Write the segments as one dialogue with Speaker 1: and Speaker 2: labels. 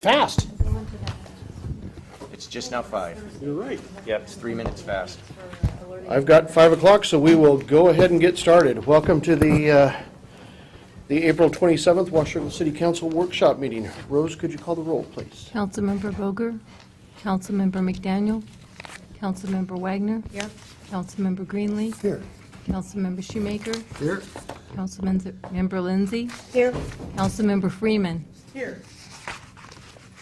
Speaker 1: Fast.
Speaker 2: It's just now 5.
Speaker 1: You're right.
Speaker 2: Yep, it's 3 minutes fast.
Speaker 1: I've got 5 o'clock, so we will go ahead and get started. Welcome to the April 27th Washington City Council Workshop Meeting. Rose, could you call the roll, please?
Speaker 3: Councilmember Boger, Councilmember McDaniel, Councilmember Wagner.
Speaker 4: Here.
Speaker 3: Councilmember Greenlee.
Speaker 1: Here.
Speaker 3: Councilmember Shoemaker.
Speaker 1: Here.
Speaker 3: Councilmember Lindsay.
Speaker 4: Here.
Speaker 3: Councilmember Freeman.
Speaker 4: Here.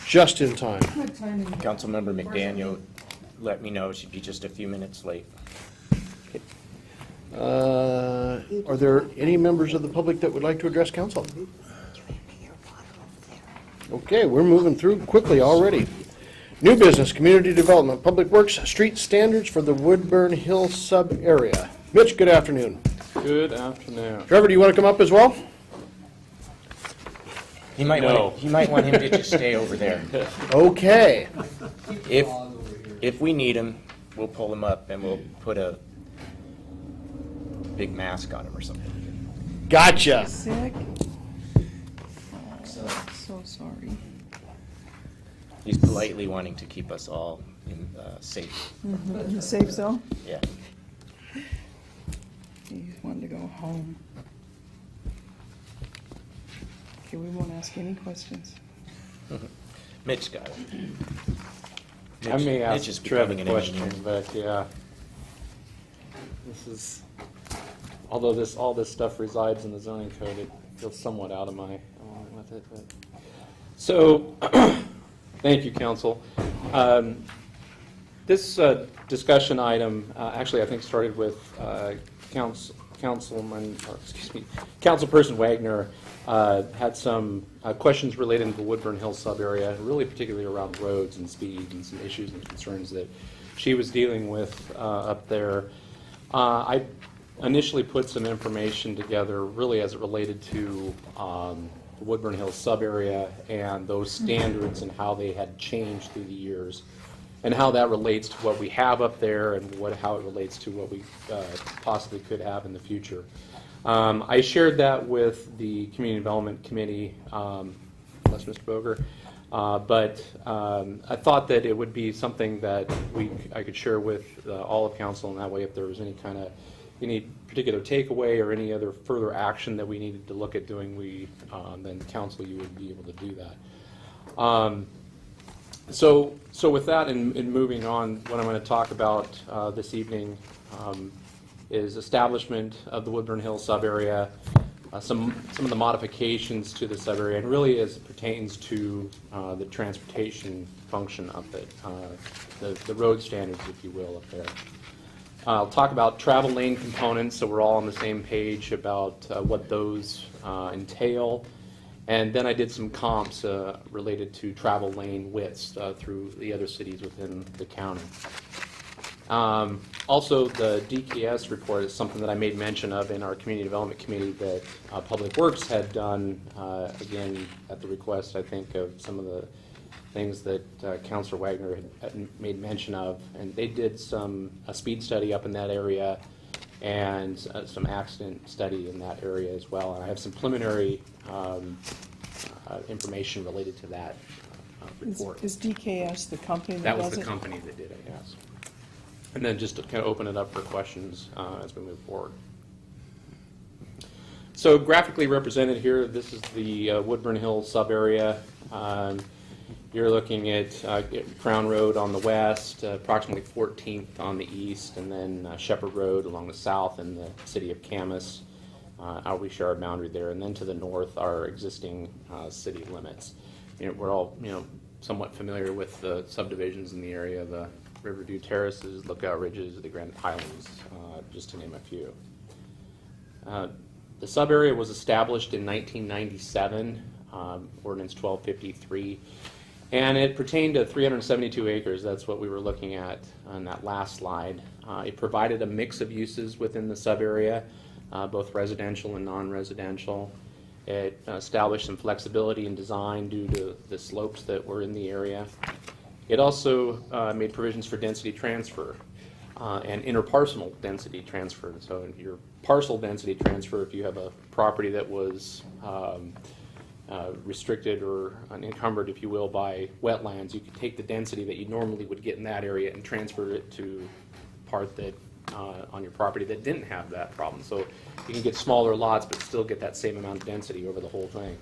Speaker 1: Just in time.
Speaker 2: Councilmember McDaniel let me know she'd be just a few minutes late.
Speaker 1: Are there any members of the public that would like to address council? Okay, we're moving through quickly already. New business, community development, public works, street standards for the Woodburn Hill sub-area. Mitch, good afternoon.
Speaker 5: Good afternoon.
Speaker 1: Trevor, do you want to come up as well?
Speaker 2: He might want him to just stay over there.
Speaker 1: Okay.
Speaker 2: If we need him, we'll pull him up and we'll put a big mask on him or something.
Speaker 1: Gotcha.
Speaker 4: Sick. So sorry.
Speaker 2: He's politely wanting to keep us all safe.
Speaker 4: In the safe zone?
Speaker 2: Yeah.
Speaker 4: He wanted to go home. Okay, we won't ask any questions.
Speaker 2: Mitch got it.
Speaker 5: I may
Speaker 2: Mitch is
Speaker 5: ask Trevor
Speaker 2: becoming
Speaker 5: a
Speaker 2: an
Speaker 5: question,
Speaker 2: engineer.
Speaker 5: but yeah. This is, although all this stuff resides in the zoning code, it feels somewhat out of my alignment with it. But. So, thank you, Council. This discussion item actually, I think, started with Councilperson Wagner had some questions related to the Woodburn Hills sub-area, really particularly around roads and speed and some issues and concerns that she was dealing with up there. I initially put some information together really as it related to the Woodburn Hills sub-area and those standards and how they had changed through the years and how that relates to what we have up there and how it relates to what we possibly could have in the future. I shared that with the Community Development Committee, plus Mr. Boger, but I thought that it would be something that I could share with all of council, and that way if there was any particular takeaway or any other further action that we needed to look at doing, then council, you would be able to do that. So with that and moving on, what I'm going to talk about this evening is establishment of the Woodburn Hills sub-area, some of the modifications to the sub-area, and really as it pertains to the transportation function of it, the road standards, if you will, up there. I'll talk about travel lane components, so we're all on the same page about what those entail. And then I did some comps related to travel lane widths through the other cities within the county. Also, the DKS report is something that I made mention of in our Community Development Committee that Public Works had done, again, at the request, I think, of some of the things that Councilor Wagner had made mention of. And they did a speed study up in that area and some accident study in that area as well. And I have some preliminary information related to that report.
Speaker 4: Is DKS the company that
Speaker 5: That
Speaker 4: does
Speaker 5: was the
Speaker 4: it?
Speaker 5: company that did it, yes. And then just to kind of open it up for questions as we move forward. So graphically represented here, this is the Woodburn Hills sub-area. You're looking at Crown Road on the west, approximately 14th on the east, and then Shepherd Road along the south in the city of Camas. We share our boundary there, and then to the north, our existing city limits. We're all somewhat familiar with the subdivisions in the area, the Riverview Terraces, Lookout Ridges, the Granite Highlands, just to name a few. The sub-area was established in 1997, Ordinance 1253, and it pertained to 372 acres. That's what we were looking at on that last slide. It provided a mix of uses within the sub-area, both residential and non-residential. It established some flexibility in design due to the slopes that were in the area. It also made provisions for density transfer and interparcel density transfer. So your parcel density transfer, if you have a property that was restricted or encumbered, if you will, by wetlands, you could take the density that you normally would get in that area and transfer it to part that on your property that didn't have that problem. So you can get smaller lots but still get that same amount of density over the whole thing.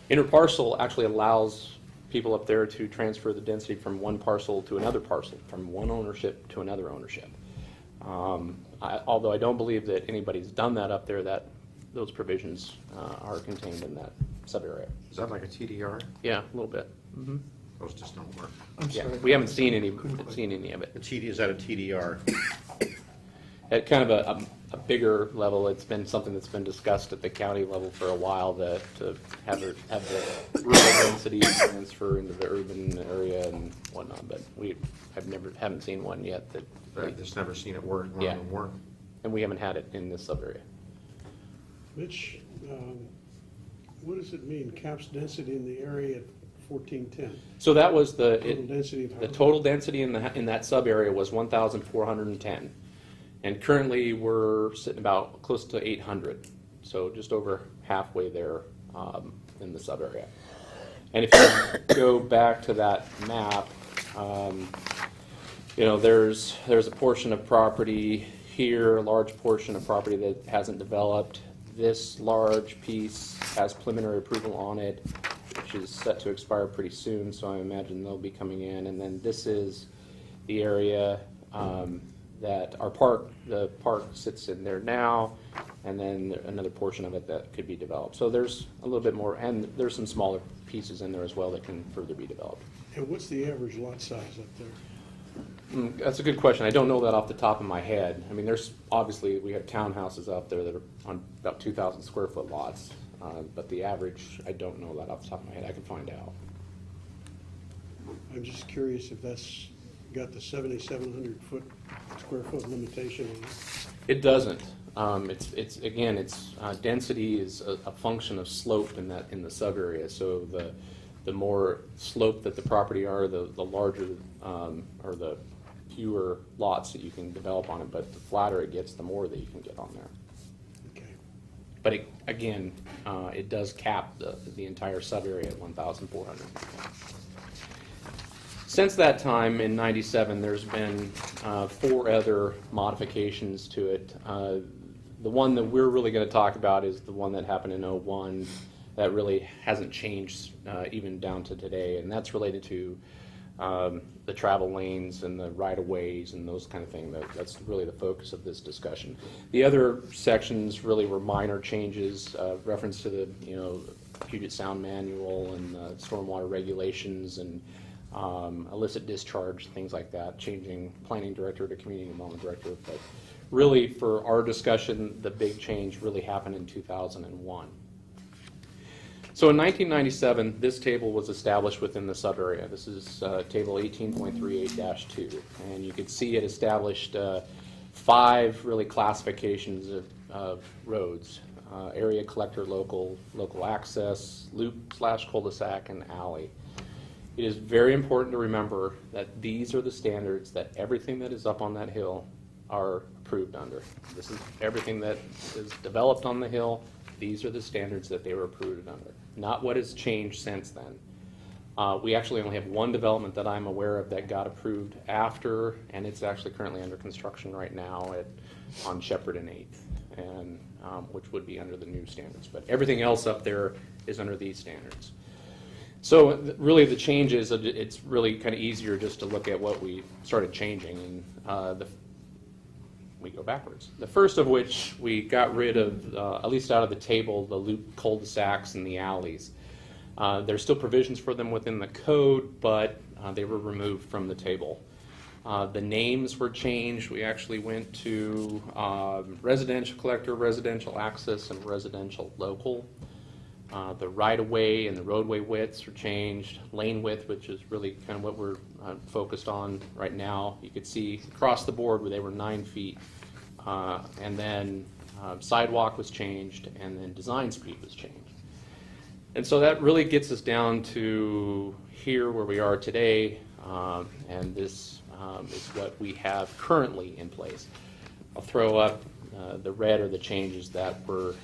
Speaker 5: Interparcel actually allows people up there to transfer the density from one parcel to another parcel, from one ownership to another ownership. Although I don't believe that anybody's done that up there, that those provisions are contained in that sub-area.
Speaker 6: Is that like a TDR?
Speaker 5: Yeah, a little bit.
Speaker 6: Those just don't work.
Speaker 5: Yeah, we haven't seen any of it.
Speaker 6: Is that a TDR?
Speaker 5: At kind of a bigger level, it's been something that's been discussed at the county level for a while, to have the rural density transfer into the urban area and whatnot, but haven't seen one yet that.
Speaker 6: I've just never seen it work. None
Speaker 5: Yeah.
Speaker 6: of them work.
Speaker 5: And we haven't had it in this sub-area.
Speaker 7: Mitch, what does it mean, caps density in the area at 1410?
Speaker 5: So that was
Speaker 7: Total density of
Speaker 5: the
Speaker 7: housing?
Speaker 5: total density in that sub-area was 1,410. And currently, we're sitting about close to 800, so just over halfway there in the sub-area. And if you go back to that map, there's a portion of property here, a large portion of property that hasn't developed. This large piece has preliminary approval on it, which is set to expire pretty soon, so I imagine they'll be coming in. And then this is the area that the park sits in there now, and then another portion of it that could be developed. So there's a little bit more, and there's some smaller pieces in there as well that can further be developed.
Speaker 7: And what's the average lot size up there?
Speaker 5: That's a good question. I don't know that off the top of my head. I mean, we have townhouses out there that are on about 2,000 square foot lots, but the average, I don't know that off the top of my head. I can find out.
Speaker 7: I'm just curious if that's got the 7,700 square foot limitation on it.
Speaker 5: It doesn't. Density is a function of slope in the sub area. So the more slope that the property are, the larger or the fewer lots that you can develop on it. But the flatter it gets, the more that you can get on there.
Speaker 7: Okay.
Speaker 5: But it does cap the entire sub area at 1,400. Since that time, in '97, there's been 4 other modifications to it. The one that we're really going to talk about is the one that happened in '01 that really hasn't changed even down to today, and that's related to the travel lanes and the right-of-ways and those kind of things. That's really the focus of this discussion. The other sections really were minor changes, reference to the Puget Sound Manual and stormwater regulations and illicit discharge, things like that, changing planning director to community development director. But really, for our discussion, the big change really happened in 2001. So in 1997, this table was established within the sub-area. This is table 18.38-2, and you can see it established 5 really classifications of roads: area, collector, local access, loop/cul-de-sac, and alley. It is very important to remember that these are the standards that everything that is up on that hill are approved under. This is everything that is developed on the hill. These are the standards that they were approved under, not what has changed since then. We actually only have one development that I'm aware of that got approved after, and it's actually currently under construction right now on Shepherd and 8th, and which would be under the new standards. But everything else up there is under these standards. So really the change is, it's really kind of easier just to look at what we started changing, and we go backwards. The first of which, we got rid of, at least out of the table, the loop cul-de-sacs and the alleys. There's still provisions for them within the code, but they were removed from the table. The names were changed. We actually went to residential collector, residential access, and residential local. The right-of-way and the roadway widths were changed. Lane width, which is really kind of what we're focused on right now. You could see across the board where they were 9 feet. And then sidewalk was changed, and then design speed was changed. And so that really gets us down to here where we are today, and this is what we have currently in place. I'll throw up The red are the changes that were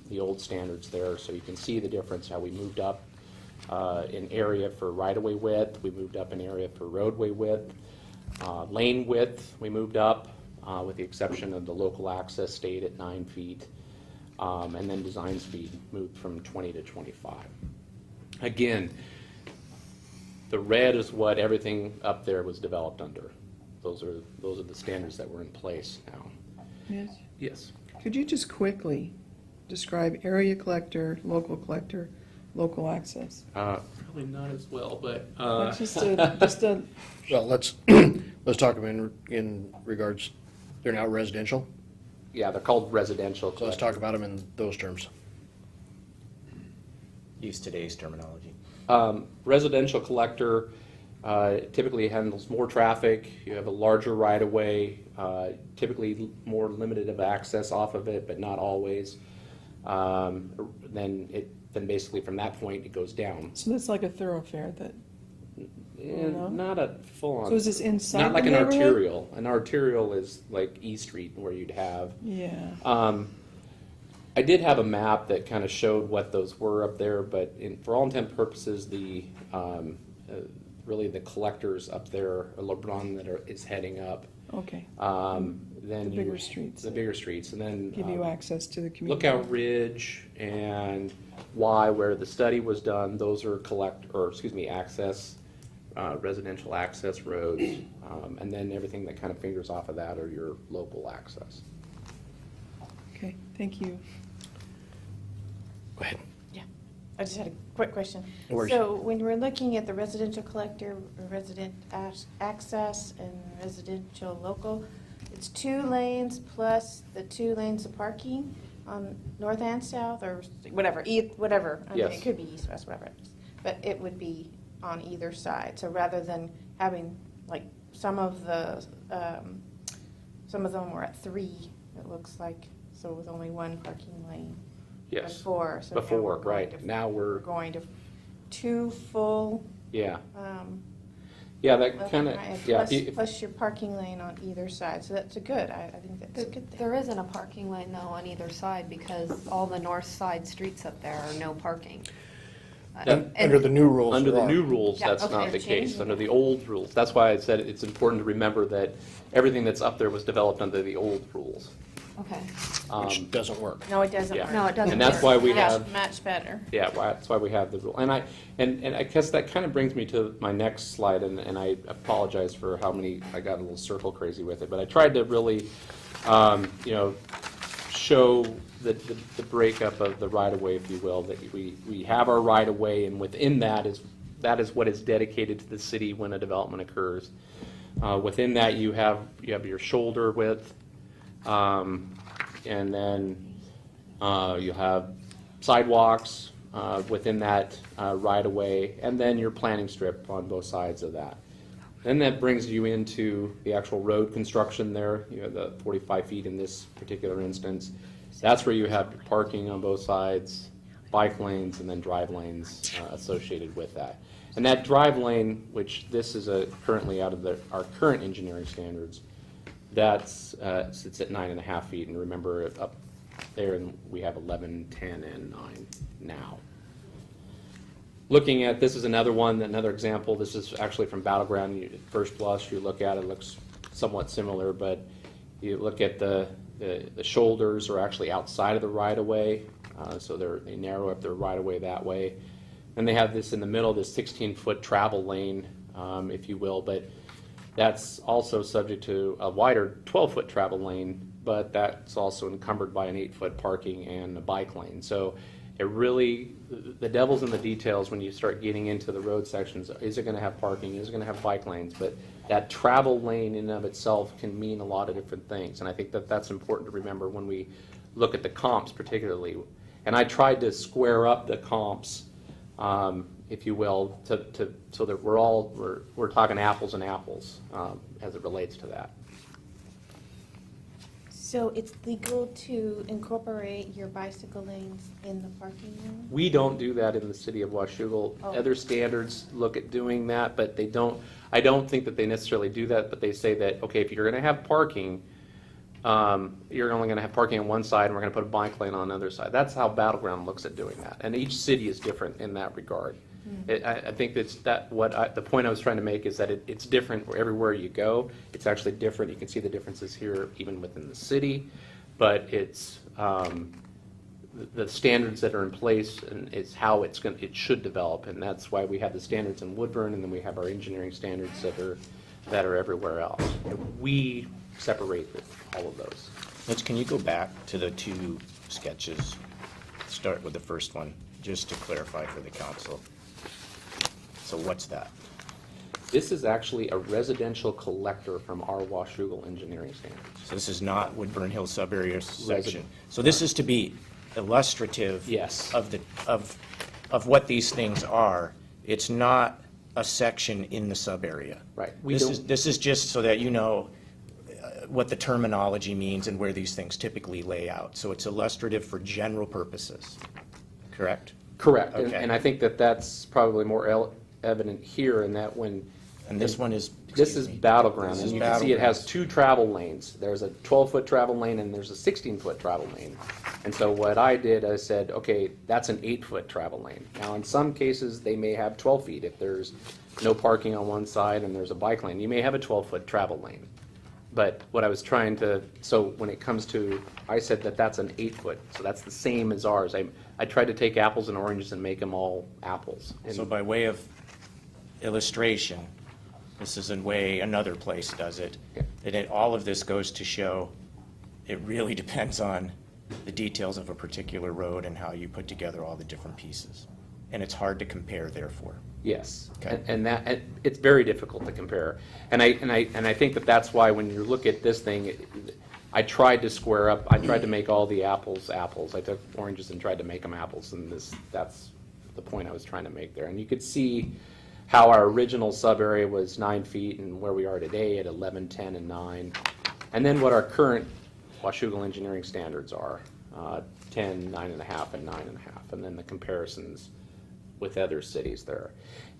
Speaker 5: the old standards there, so you can see the difference, how we moved up in area for right-of-way width, we moved up in area for roadway width, lane width, we moved up, with the exception of the local access stayed at 9 feet, and then design speed moved from 20 to 25. Again, the red is what everything up there was developed under. Those are the standards that were in place now.
Speaker 4: Yes.
Speaker 5: Yes.
Speaker 4: Could you just quickly describe area collector, local access?
Speaker 5: Probably not as well, but
Speaker 4: Just a,
Speaker 1: Well, let's talk about in regards, they're now residential,
Speaker 5: yeah, they're called residential.
Speaker 1: so let's talk about them in those terms.
Speaker 2: Use today's terminology.
Speaker 5: Residential collector typically handles more traffic. You have a larger right-of-way, typically more limited of access off of it, but not always. Then basically from that point it goes down.
Speaker 4: so that's like a thoroughfare that,
Speaker 5: And
Speaker 4: No?
Speaker 5: not a full-on.
Speaker 4: so is this inside
Speaker 5: Not
Speaker 4: the
Speaker 5: like an
Speaker 4: neighborhood?
Speaker 5: arterial. An arterial is like E Street where you'd have.
Speaker 4: Yeah,
Speaker 5: I did have a map that kind of showed what those were up there, but for all intent purposes, really the collectors up there, LeBron is heading up.
Speaker 4: okay.
Speaker 5: Then
Speaker 4: The bigger streets.
Speaker 5: The bigger streets, and then
Speaker 4: Give you access to the community.
Speaker 5: Lookout Ridge and Y, where the study was done, those are access, residential access roads, and then everything that kind of fingers off of that are your local access.
Speaker 4: Okay, thank you.
Speaker 1: Go ahead.
Speaker 8: Yeah, I just had a quick question.
Speaker 1: No worries.
Speaker 8: So when we're looking at the residential collector, resident access, and residential local, it's 2 lanes plus the 2 lanes of parking on north and south, or whatever, whatever. I mean,
Speaker 5: Yes.
Speaker 8: it could be east, west, whatever it is. But it would be on either side. So rather than having, like, some of them were at 3, it looks like, so with only 1 parking lane.
Speaker 5: Yes.
Speaker 8: Before, so now
Speaker 5: Before,
Speaker 8: we're going
Speaker 5: right.
Speaker 8: to-
Speaker 5: Now
Speaker 8: We're
Speaker 5: we're,
Speaker 8: going to 2 full,
Speaker 5: yeah. Yeah, that
Speaker 8: left
Speaker 5: kind
Speaker 8: and
Speaker 5: of,
Speaker 8: right,
Speaker 5: yeah.
Speaker 8: plus, plus your parking lane on either side, so that's a good, I think that's a good thing.
Speaker 9: There isn't a parking lane though on either side because all the north side streets up there are no parking.
Speaker 1: Under the new rules.
Speaker 5: Under
Speaker 1: there
Speaker 5: the
Speaker 1: are.
Speaker 5: new rules,
Speaker 8: Yeah,
Speaker 5: that's
Speaker 8: okay,
Speaker 5: not the
Speaker 8: they're changing
Speaker 5: case. Under
Speaker 8: it.
Speaker 5: the old rules, that's why I said it's important to remember that everything that's up there was developed under the old rules.
Speaker 9: Okay.
Speaker 1: Which doesn't work.
Speaker 8: No, it doesn't
Speaker 5: Yeah.
Speaker 8: work.
Speaker 9: No, it doesn't
Speaker 5: And that's
Speaker 9: work.
Speaker 5: why we
Speaker 8: Much-
Speaker 5: have,
Speaker 8: Much better.
Speaker 5: yeah, that's why we have the rule. And I guess that kind of brings me to my next slide, and I apologize for how many, I got a little circle crazy with it, but I tried to really, show the breakup of the right-of-way, if you will, that we have our right-of-way, and within that is what is dedicated to the city when a development occurs. Within that, you have your shoulder width, and then you have sidewalks within that right-of-way, and then your planting strip on both sides of that. Then that brings you into the actual road construction there. You have the 45 feet in this particular instance. That's where you have parking on both sides, bike lanes, and then drive lanes associated with that. And that drive lane, which this is currently out of our current engineering standards, that's sits at 9.5 feet. And remember, up there we have 11, 10, and 9 now. Looking at, this is another example. This is actually from Battleground. At first blush, you look at it, looks somewhat similar, but you look at the shoulders are actually outside of the right-of-way, so they narrow up their right-of-way that way. And they have this in the middle, this 16-foot travel lane, if you will, but that's also subject to a wider 12-foot travel lane, but that's also encumbered by an 8-foot parking and a bike lane. So it really, the devil's in the details when you start getting into the road sections. Is it going to have parking? Is it going to have bike lanes? But that travel lane in and of itself can mean a lot of different things. And I think that that's important to remember when we look at the comps particularly. And I tried to square up the comps, if you will, so that we're talking apples and apples as it relates to that.
Speaker 8: So it's legal to incorporate your bicycle lanes in the parking lane?
Speaker 5: We don't do that in the city of Washougal.
Speaker 8: Oh.
Speaker 5: Other standards look at doing that, but they don't. I don't think that they necessarily do that, but they say that, okay, if you're going to have parking, you're only going to have parking on one side, and we're going to put a bike lane on the other side. That's how Battleground looks at doing that, and each city is different in that regard. I think the point I was trying to make is that it's different everywhere you go. It's actually different. You can see the differences here, even within the city, but it's the standards that are in place and is how it should develop, and that's why we have the standards in Woodburn, and then we have our engineering standards that are everywhere else. We separate all of those.
Speaker 2: Mitch, can you go back to the two sketches? Start with the first one, just to clarify for the council. So what's that?
Speaker 5: This is actually a residential collector from our Washougal engineering standards.
Speaker 2: So this is not Woodburn Hill sub-area section.
Speaker 5: Resident.
Speaker 2: So this is to be illustrative
Speaker 5: Yes.
Speaker 2: of what these things are. It's not a section in the sub-area.
Speaker 5: Right.
Speaker 2: This is just so that you know what the terminology means and where these things typically lay out. So it's illustrative for general purposes, correct?
Speaker 5: Correct,
Speaker 2: Okay.
Speaker 5: and I think that's probably more evident here in that when.
Speaker 2: And this one is,
Speaker 5: This is Battleground,
Speaker 2: This
Speaker 5: and
Speaker 2: is
Speaker 5: you can see it has
Speaker 2: Battleground.
Speaker 5: 2 travel lanes. There's a 12-foot travel lane and there's a 16-foot travel lane. And so what I did, I said, okay, that's an 8-foot travel lane. Now, in some cases, they may have 12 feet. If there's no parking on one side and there's a bike lane, you may have a 12-foot travel lane. But what I was trying to, so when it comes to, I said that that's an 8-foot, so that's the same as ours. I tried to take apples and oranges and make them all apples. And
Speaker 2: so by way of illustration, this is a way another place does it.
Speaker 5: Yeah.
Speaker 2: That all of this goes to show it really depends on the details of a particular road and how you put together all the different pieces. And it's hard to compare, therefore.
Speaker 5: Yes,
Speaker 2: Okay.
Speaker 5: and it's very difficult to compare, and I think that's why when you look at this thing, I tried to square up. I tried to make all the apples apples. I took oranges and tried to make them apples, and that's the point I was trying to make there. And you could see how our original sub area was 9 feet, and where we are today at 11, 10, and 9, and then what our current Washougal engineering standards are: 10, 9.5, and 9.5, and then the comparisons with other cities there.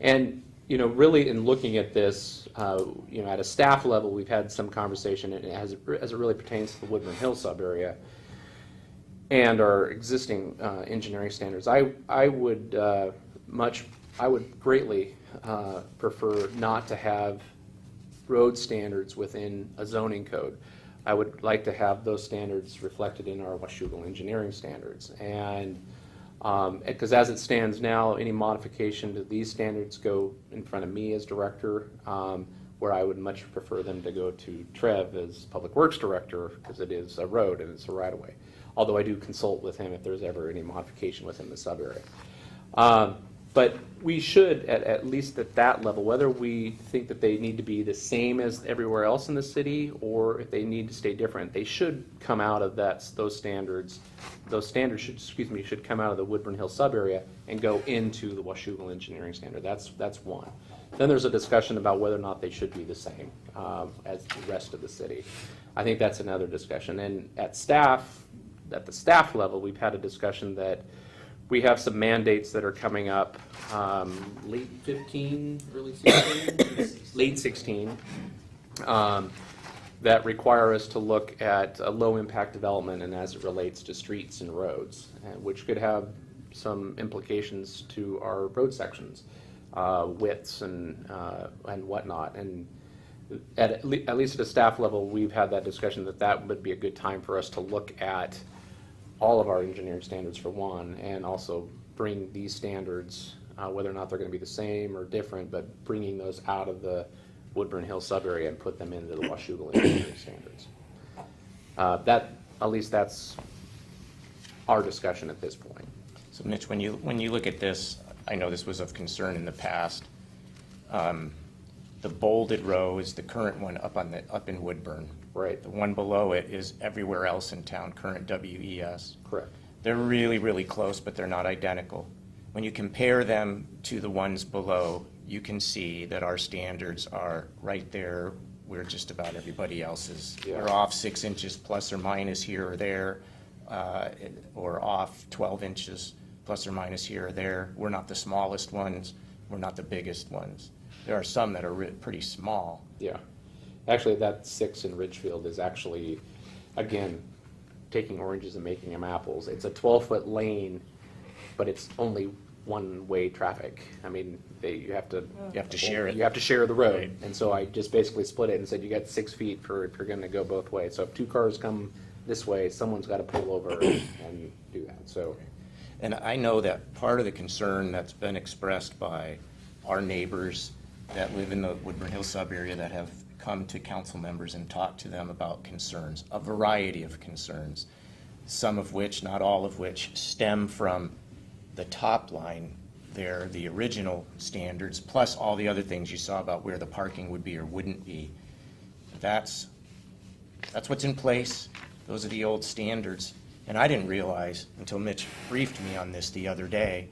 Speaker 5: And, really in looking at this, at a staff level, we've had some conversation, and as it really pertains to the Woodburn Hill sub-area and our existing engineering standards, I would greatly prefer not to have road standards within a zoning code. I would like to have those standards reflected in our Washougal engineering standards. And because as it stands now, any modification to these standards go in front of me as director, where I would much prefer them to go to Trev as Public Works Director, because it is a road and it's a right-of-way. Although I do consult with him if there's ever any modification within the sub-area. But we should, at least at that level, whether we think that they need to be the same as everywhere else in the city or if they need to stay different, they should come out of those standards. Those standards should come out of the Woodburn Hill sub-area and go into the Washougal engineering standard. That's one. Then there's a discussion about whether or not they should be the same as the rest of the city. I think that's another discussion. And at the staff level, we've had a discussion that we have some mandates that are coming up late 15, early 16, late 16, that require us to look at a low-impact development and as it relates to streets and roads, which could have some implications to our road sections, widths and whatnot. And at least at a staff level, we've had that discussion that would be a good time for us to look at all of our engineering standards for one, and also bring these standards, whether or not they're going to be the same or different, but bringing those out of the Woodburn Hill sub-area and put them into the Washougal engineering standards. At least that's our discussion at this point.
Speaker 2: So Mitch, when you look at this, I know this was of concern in the past. The bolded row is the current one up in Woodburn.
Speaker 5: Right.
Speaker 2: The one below it is everywhere else in town, current WES.
Speaker 5: Correct.
Speaker 2: They're really, really close, but they're not identical. When you compare them to the ones below, you can see that our standards are right there where just about everybody else is.
Speaker 5: Yeah.
Speaker 2: We're off 6 inches plus or minus here or there, or off 12 inches plus or minus here or there. We're not the smallest ones. We're not the biggest ones. There are some that are pretty small.
Speaker 5: Yeah. Actually, that 6 in Ridgefield is actually again, taking oranges and making them apples. It's a 12-foot lane, but it's only one-way traffic. I mean, you have to
Speaker 2: share it.
Speaker 5: You have to share the road.
Speaker 2: Right.
Speaker 5: And so I just basically split it and said you got 6 feet for if you're going to go both ways. So if 2 cars come this way, someone's got to pull over and do that. So.
Speaker 2: And I know that part of the concern that's been expressed by our neighbors that live in the Woodburn Hills sub-area that have come to council members and talked to them about concerns, a variety of concerns, some of which, not all of which, stem from the top line there, the original standards, plus all the other things you saw about where the parking would be or wouldn't be. That's what's in place. Those are the old standards. And I didn't realize until Mitch briefed me on this the other day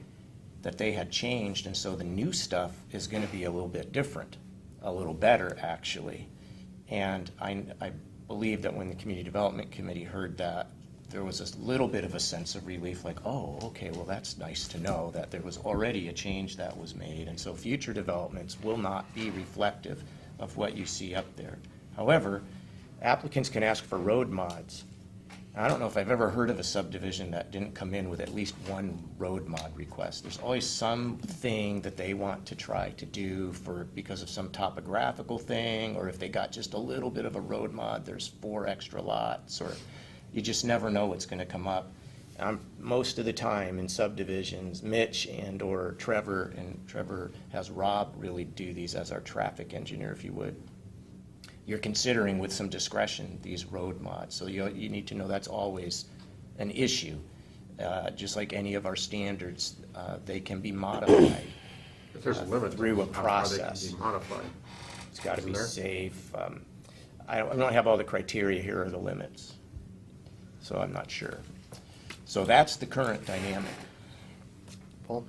Speaker 2: that they had changed, and so the new stuff is going to be a little bit different, a little better, actually. And I believe that when the Community Development Committee heard that, there was a little bit of a sense of relief, like, oh, okay, well, that's nice to know that there was already a change that was made, and so future developments will not be reflective of what you see up there. However, applicants can ask for road mods. I don't know if I've ever heard of a subdivision that didn't come in with at least one road mod request. There's always something that they want to try to do because of some topographical thing, or if they got just a little bit of a road mod, there's 4 extra lots, or you just never know what's going to come up. Most of the time in subdivisions, Mitch and or Trevor has Rob really do these as our traffic engineer, if you would. You're considering with some discretion these road mods. So you need to know that's always an issue. Just like any of our standards, they can be modified
Speaker 6: If there's a limit
Speaker 2: through a
Speaker 6: to how far
Speaker 2: process.
Speaker 6: they can be modified.
Speaker 2: It's got to be
Speaker 6: Isn't there?
Speaker 2: safe. I don't have all the criteria here or the limits, so I'm not sure. So that's the current dynamic.
Speaker 1: Paul?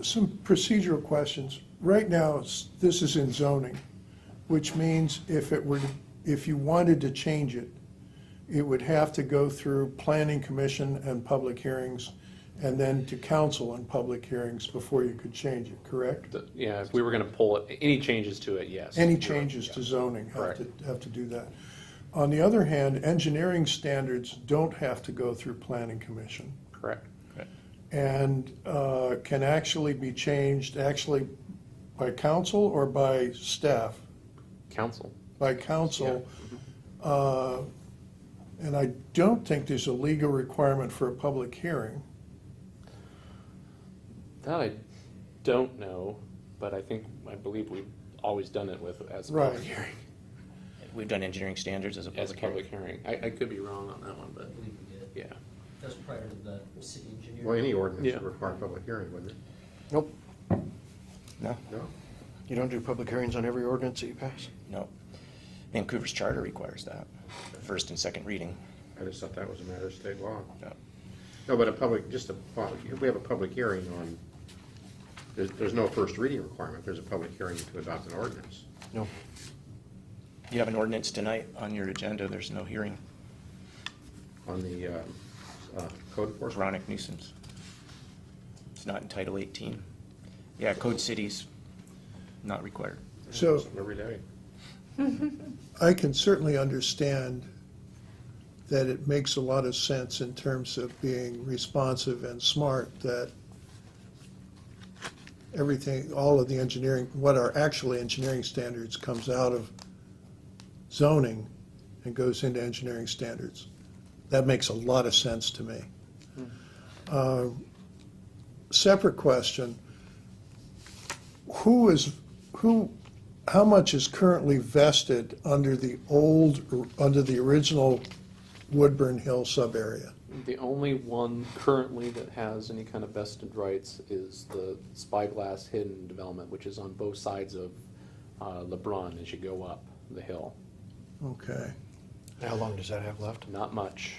Speaker 7: Some procedural questions. Right now, this is in zoning, which means if you wanted to change it, it would have to go through planning commission and public hearings, and then to council and public hearings before you could change it, correct?
Speaker 5: Yeah, if we were going to pull it, any changes to it, yes.
Speaker 7: Any changes to zoning have to do that. On the other hand, engineering standards don't have to go through planning commission,
Speaker 5: Correct.
Speaker 7: and can actually be changed by council or by staff?
Speaker 5: Council.
Speaker 7: By council. And I don't think there's a legal requirement for a public hearing.
Speaker 5: That I don't know, but I believe we've always done it as a
Speaker 7: Right.
Speaker 5: public hearing.
Speaker 2: We've done engineering standards as a
Speaker 5: As a
Speaker 2: public hearing.
Speaker 5: public hearing. I could be wrong on that one, but,
Speaker 10: I believe we did.
Speaker 5: yeah.
Speaker 10: That was prior to the city engineer.
Speaker 6: Well, any ordinance
Speaker 5: Yeah.
Speaker 6: would require a public hearing, wouldn't it?
Speaker 1: Nope.
Speaker 2: No,
Speaker 6: No?
Speaker 1: You don't do public hearings on every ordinance that you pass?
Speaker 2: no. Vancouver's charter requires that, first and second reading.
Speaker 6: I just thought that was a matter of state law.
Speaker 2: No.
Speaker 6: No, but if we have a public hearing on, there's no first reading requirement, there's a public hearing to adopt an ordinance.
Speaker 1: No.
Speaker 2: You have an ordinance tonight on your agenda, there's no hearing.
Speaker 6: On the code enforcement?
Speaker 2: Chronic nuisance. It's not in Title 18. Yeah, Code Cities, not required.
Speaker 7: So
Speaker 6: Something every day.
Speaker 7: I can certainly understand that it makes a lot of sense in terms of being responsive and smart, that everything, all of the engineering, what are actually engineering standards comes out of zoning and goes into engineering standards. That makes a lot of sense to me. Separate question, how much is currently vested under the original Woodburn Hill sub-area?
Speaker 5: The only one currently that has any kind of vested rights is the Spyglass Hidden development, which is on both sides of LeBron as you go up the hill.
Speaker 7: Okay.
Speaker 1: How long does that have left?
Speaker 5: Not much.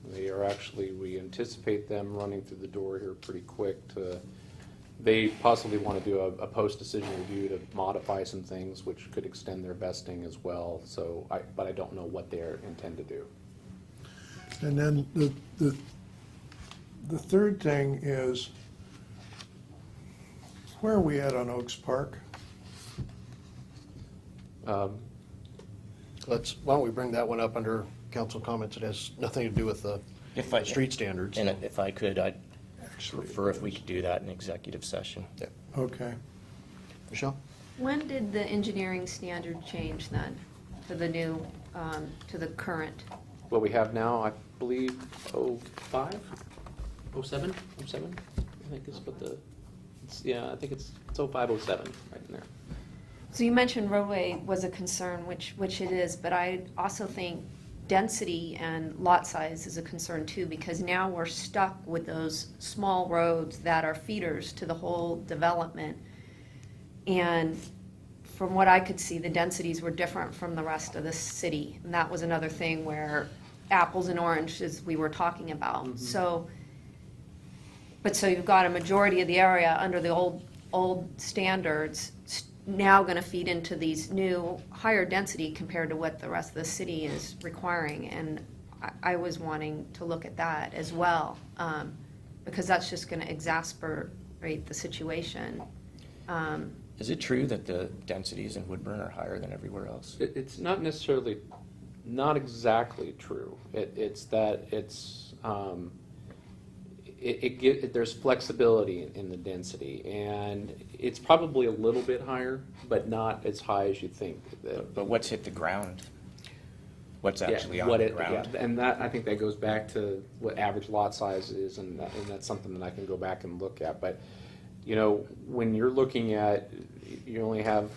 Speaker 5: We anticipate them running through the door here pretty quick they possibly want to do a post-decision review to modify some things, which could extend their vesting as well, but I don't know what they intend to do.
Speaker 7: And then the third thing is, where are we at on Oaks Park?
Speaker 1: Why don't we bring that one up under council comments. It has nothing to do with the
Speaker 2: If I-
Speaker 1: street standards.
Speaker 2: And if I could, I'd prefer if we could do that in executive session.
Speaker 1: Yeah.
Speaker 7: Okay.
Speaker 1: Michelle?
Speaker 9: When did the engineering standard change then to the new, to the current?
Speaker 5: What we have now, I believe, 05, 07, 07, I think is what yeah, I think it's 05, 07, right in there.
Speaker 9: So you mentioned roadway was a concern, which it is, but I also think density and lot size is a concern too, because now we're stuck with those small roads that are feeders to the whole development. And from what I could see, the densities were different from the rest of the city. And that was another thing where apples and oranges we were talking about. So you've got a majority of the area under the old standards now going to feed into these new higher density compared to what the rest of the city is requiring. And I was wanting to look at that as well, because that's just going to exacerbate the situation.
Speaker 2: Is it true that the densities in Woodburn are higher than everywhere else?
Speaker 5: It's not necessarily, not exactly true. It's that there's flexibility in the density, and it's probably a little bit higher, but not as high as you think.
Speaker 2: But what's hit the ground? What's
Speaker 5: Yeah,
Speaker 2: actually on
Speaker 5: what
Speaker 2: the
Speaker 5: it-
Speaker 2: ground?
Speaker 5: yeah, and that, I think that goes back to what average lot size is, and that's something that I can go back and look at. But, you know, when you're looking at, you only have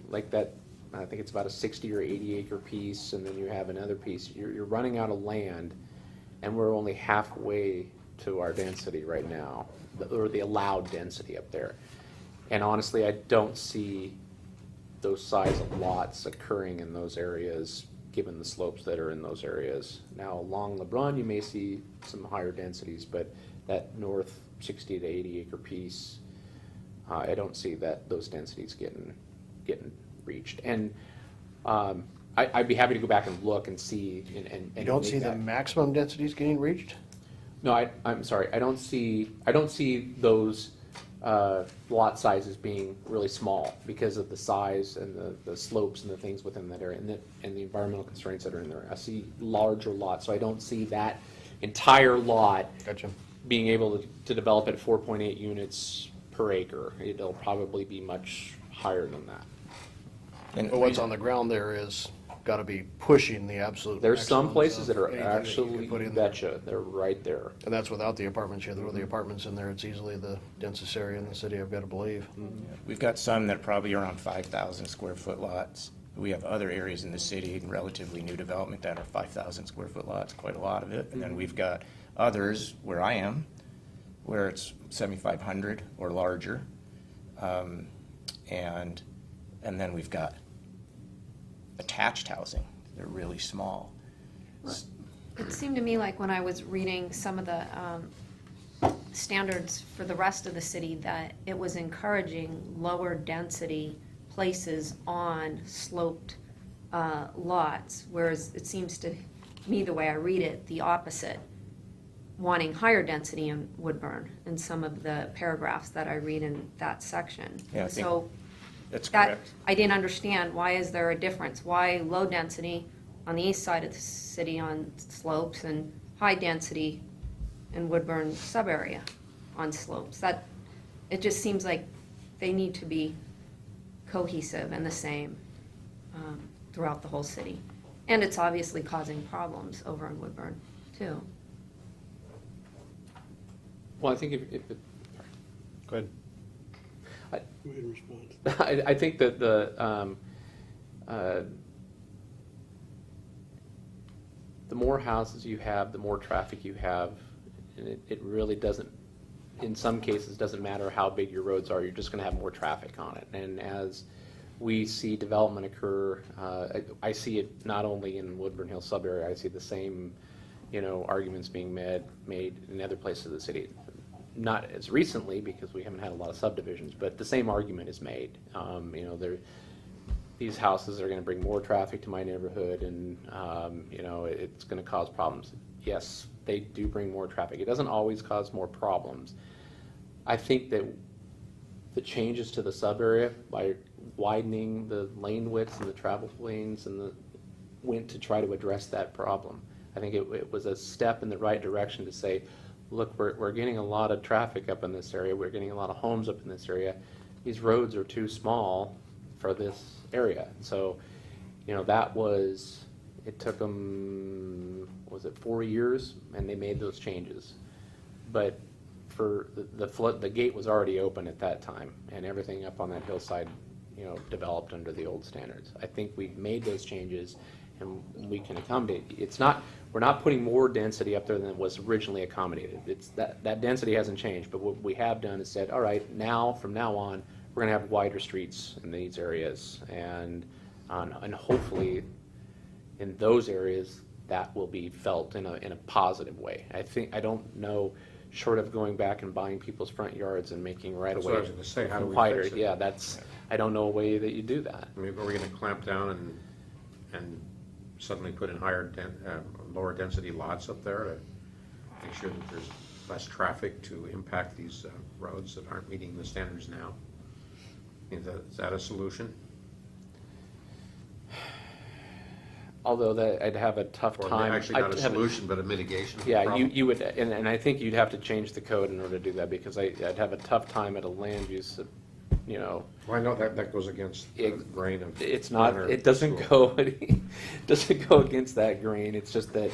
Speaker 5: like that, I think it's about a 60 or 80 acre piece, and then you have another piece. You're running out of land, and we're only halfway to our density right now, or the allowed density up there. And honestly, I don't see those size of lots occurring in those areas, given the slopes that are in those areas. Now, along LeBron, you may see some higher densities, but that north 60 to 80 acre piece, I don't see those densities getting reached. And I'd be happy to go back and look and see. And
Speaker 1: You don't
Speaker 5: make
Speaker 1: see the
Speaker 5: that-
Speaker 1: maximum densities getting reached?
Speaker 5: No, I'm sorry. I don't see those lot sizes being really small because of the size and the slopes and the things within that area, and the environmental constraints that are in there. I see larger lots, so I don't see that entire lot
Speaker 1: Gotcha.
Speaker 5: being able to develop at 4.8 units per acre. It'll probably be much higher than that.
Speaker 2: And
Speaker 1: But what's on the ground there is got to be pushing the absolute.
Speaker 5: There's some
Speaker 1: maximums
Speaker 5: places
Speaker 1: of
Speaker 5: that are
Speaker 1: anything that you could
Speaker 5: actually,
Speaker 1: put in there.
Speaker 5: betcha, they're right there.
Speaker 1: And that's without the apartments. You throw the apartments in there, it's easily the densest area in the city, I've got to believe.
Speaker 2: we've got some that are probably around 5,000 square foot lots. We have other areas in the city in relatively new development that are 5,000 square foot lots, quite a lot of it. And then we've got others where I am, where it's 7,500 or larger. And then we've got attached housing. They're really small.
Speaker 9: It seemed to me like when I was reading some of the standards for the rest of the city, that it was encouraging lower density places on sloped lots, whereas it seems to me, the way I read it, the opposite, wanting higher density in Woodburn in some of the paragraphs that I read in that section.
Speaker 2: Yeah, I think
Speaker 9: So
Speaker 2: That's
Speaker 9: that,
Speaker 2: correct.
Speaker 9: I didn't understand, why is there a difference? Why low density on the east side of the city on slopes and high density in Woodburn sub-area on slopes? It just seems like they need to be cohesive and the same throughout the whole city. And it's obviously causing problems over in Woodburn, too.
Speaker 5: Well, I think if
Speaker 1: Go ahead.
Speaker 7: Go ahead and respond.
Speaker 5: I think that the more houses you have, the more traffic you have, and it really doesn't, in some cases, doesn't matter how big your roads are, you're just gonna have more traffic on it. And as we see development occur, I see it not only in Woodburn Hills sub-area, I see the same, arguments being made in other places of the city. Not as recently, because we haven't had a lot of subdivisions, but the same argument is made. These houses are gonna bring more traffic to my neighborhood, and, it's gonna cause problems. Yes, they do bring more traffic. It doesn't always cause more problems. I think that the changes to the sub-area, by widening the lane widths and the travel lanes and went to try to address that problem. I think it was a step in the right direction to say, look, we're getting a lot of traffic up in this area, we're getting a lot of homes up in this area. These roads are too small for this area. So, it took them, was it 4 years? And they made those changes. But for the gate was already open at that time, and everything up on that hillside, developed under the old standards. I think we've made those changes, and we can accommodate. We're not putting more density up there than was originally accommodated. It's that density hasn't changed, but what we have done is said, all right, from now on, we're going to have wider streets in these areas, and hopefully in those areas that will be felt in a positive way. I don't know, short of going back and buying people's front yards and making right
Speaker 6: That's
Speaker 5: away
Speaker 6: what I was gonna say, how do we
Speaker 5: wider.
Speaker 6: fix it?
Speaker 5: Yeah, I don't know a way that you do that.
Speaker 6: I mean, are we gonna clamp down and suddenly put in lower density lots up there to make sure that there's less traffic to impact these roads that aren't meeting the standards now? Is that a solution?
Speaker 5: Although I'd have a tough
Speaker 6: Or
Speaker 5: time.
Speaker 6: actually not
Speaker 5: I'd
Speaker 6: a
Speaker 5: have
Speaker 6: solution, but a mitigation of the
Speaker 5: Yeah,
Speaker 6: problem?
Speaker 5: you would, and I think you'd have to change the code in order to do that, because I'd have a tough time at a land use,
Speaker 6: Well, I know that goes against the grain of.
Speaker 5: it's not,
Speaker 6: Leonard
Speaker 5: it doesn't
Speaker 6: School.
Speaker 5: go, it doesn't go against that grain. It's just that,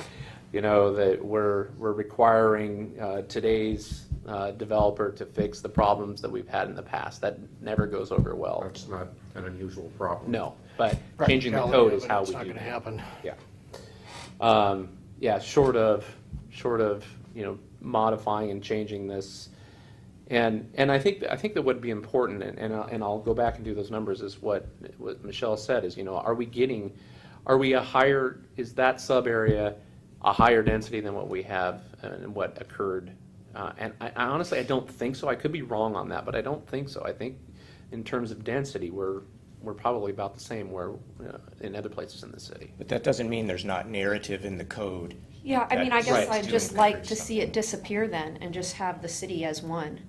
Speaker 5: that we're requiring today's developer to fix the problems that we've had in the past. That never goes over well.
Speaker 6: That's not an unusual problem.
Speaker 5: No, but changing the code is how we do
Speaker 1: It's not going to
Speaker 5: that.
Speaker 1: happen.
Speaker 5: Yeah. Yeah, short of, modifying and changing this. And I think that would be important, and I'll go back and do those numbers, is what Michelle said, is, is that sub area a higher density than what we have and what occurred? And I honestly, I don't think so. I could be wrong on that, but I don't think so. I think in terms of density, we're probably about the same where in other places in the city.
Speaker 2: But that doesn't mean there's not narrative in the code.
Speaker 9: Yeah, I mean, I
Speaker 2: That
Speaker 9: guess
Speaker 2: is
Speaker 9: I'd
Speaker 2: to
Speaker 9: just like
Speaker 2: encourage
Speaker 9: to see it disappear then, and just have the city as one.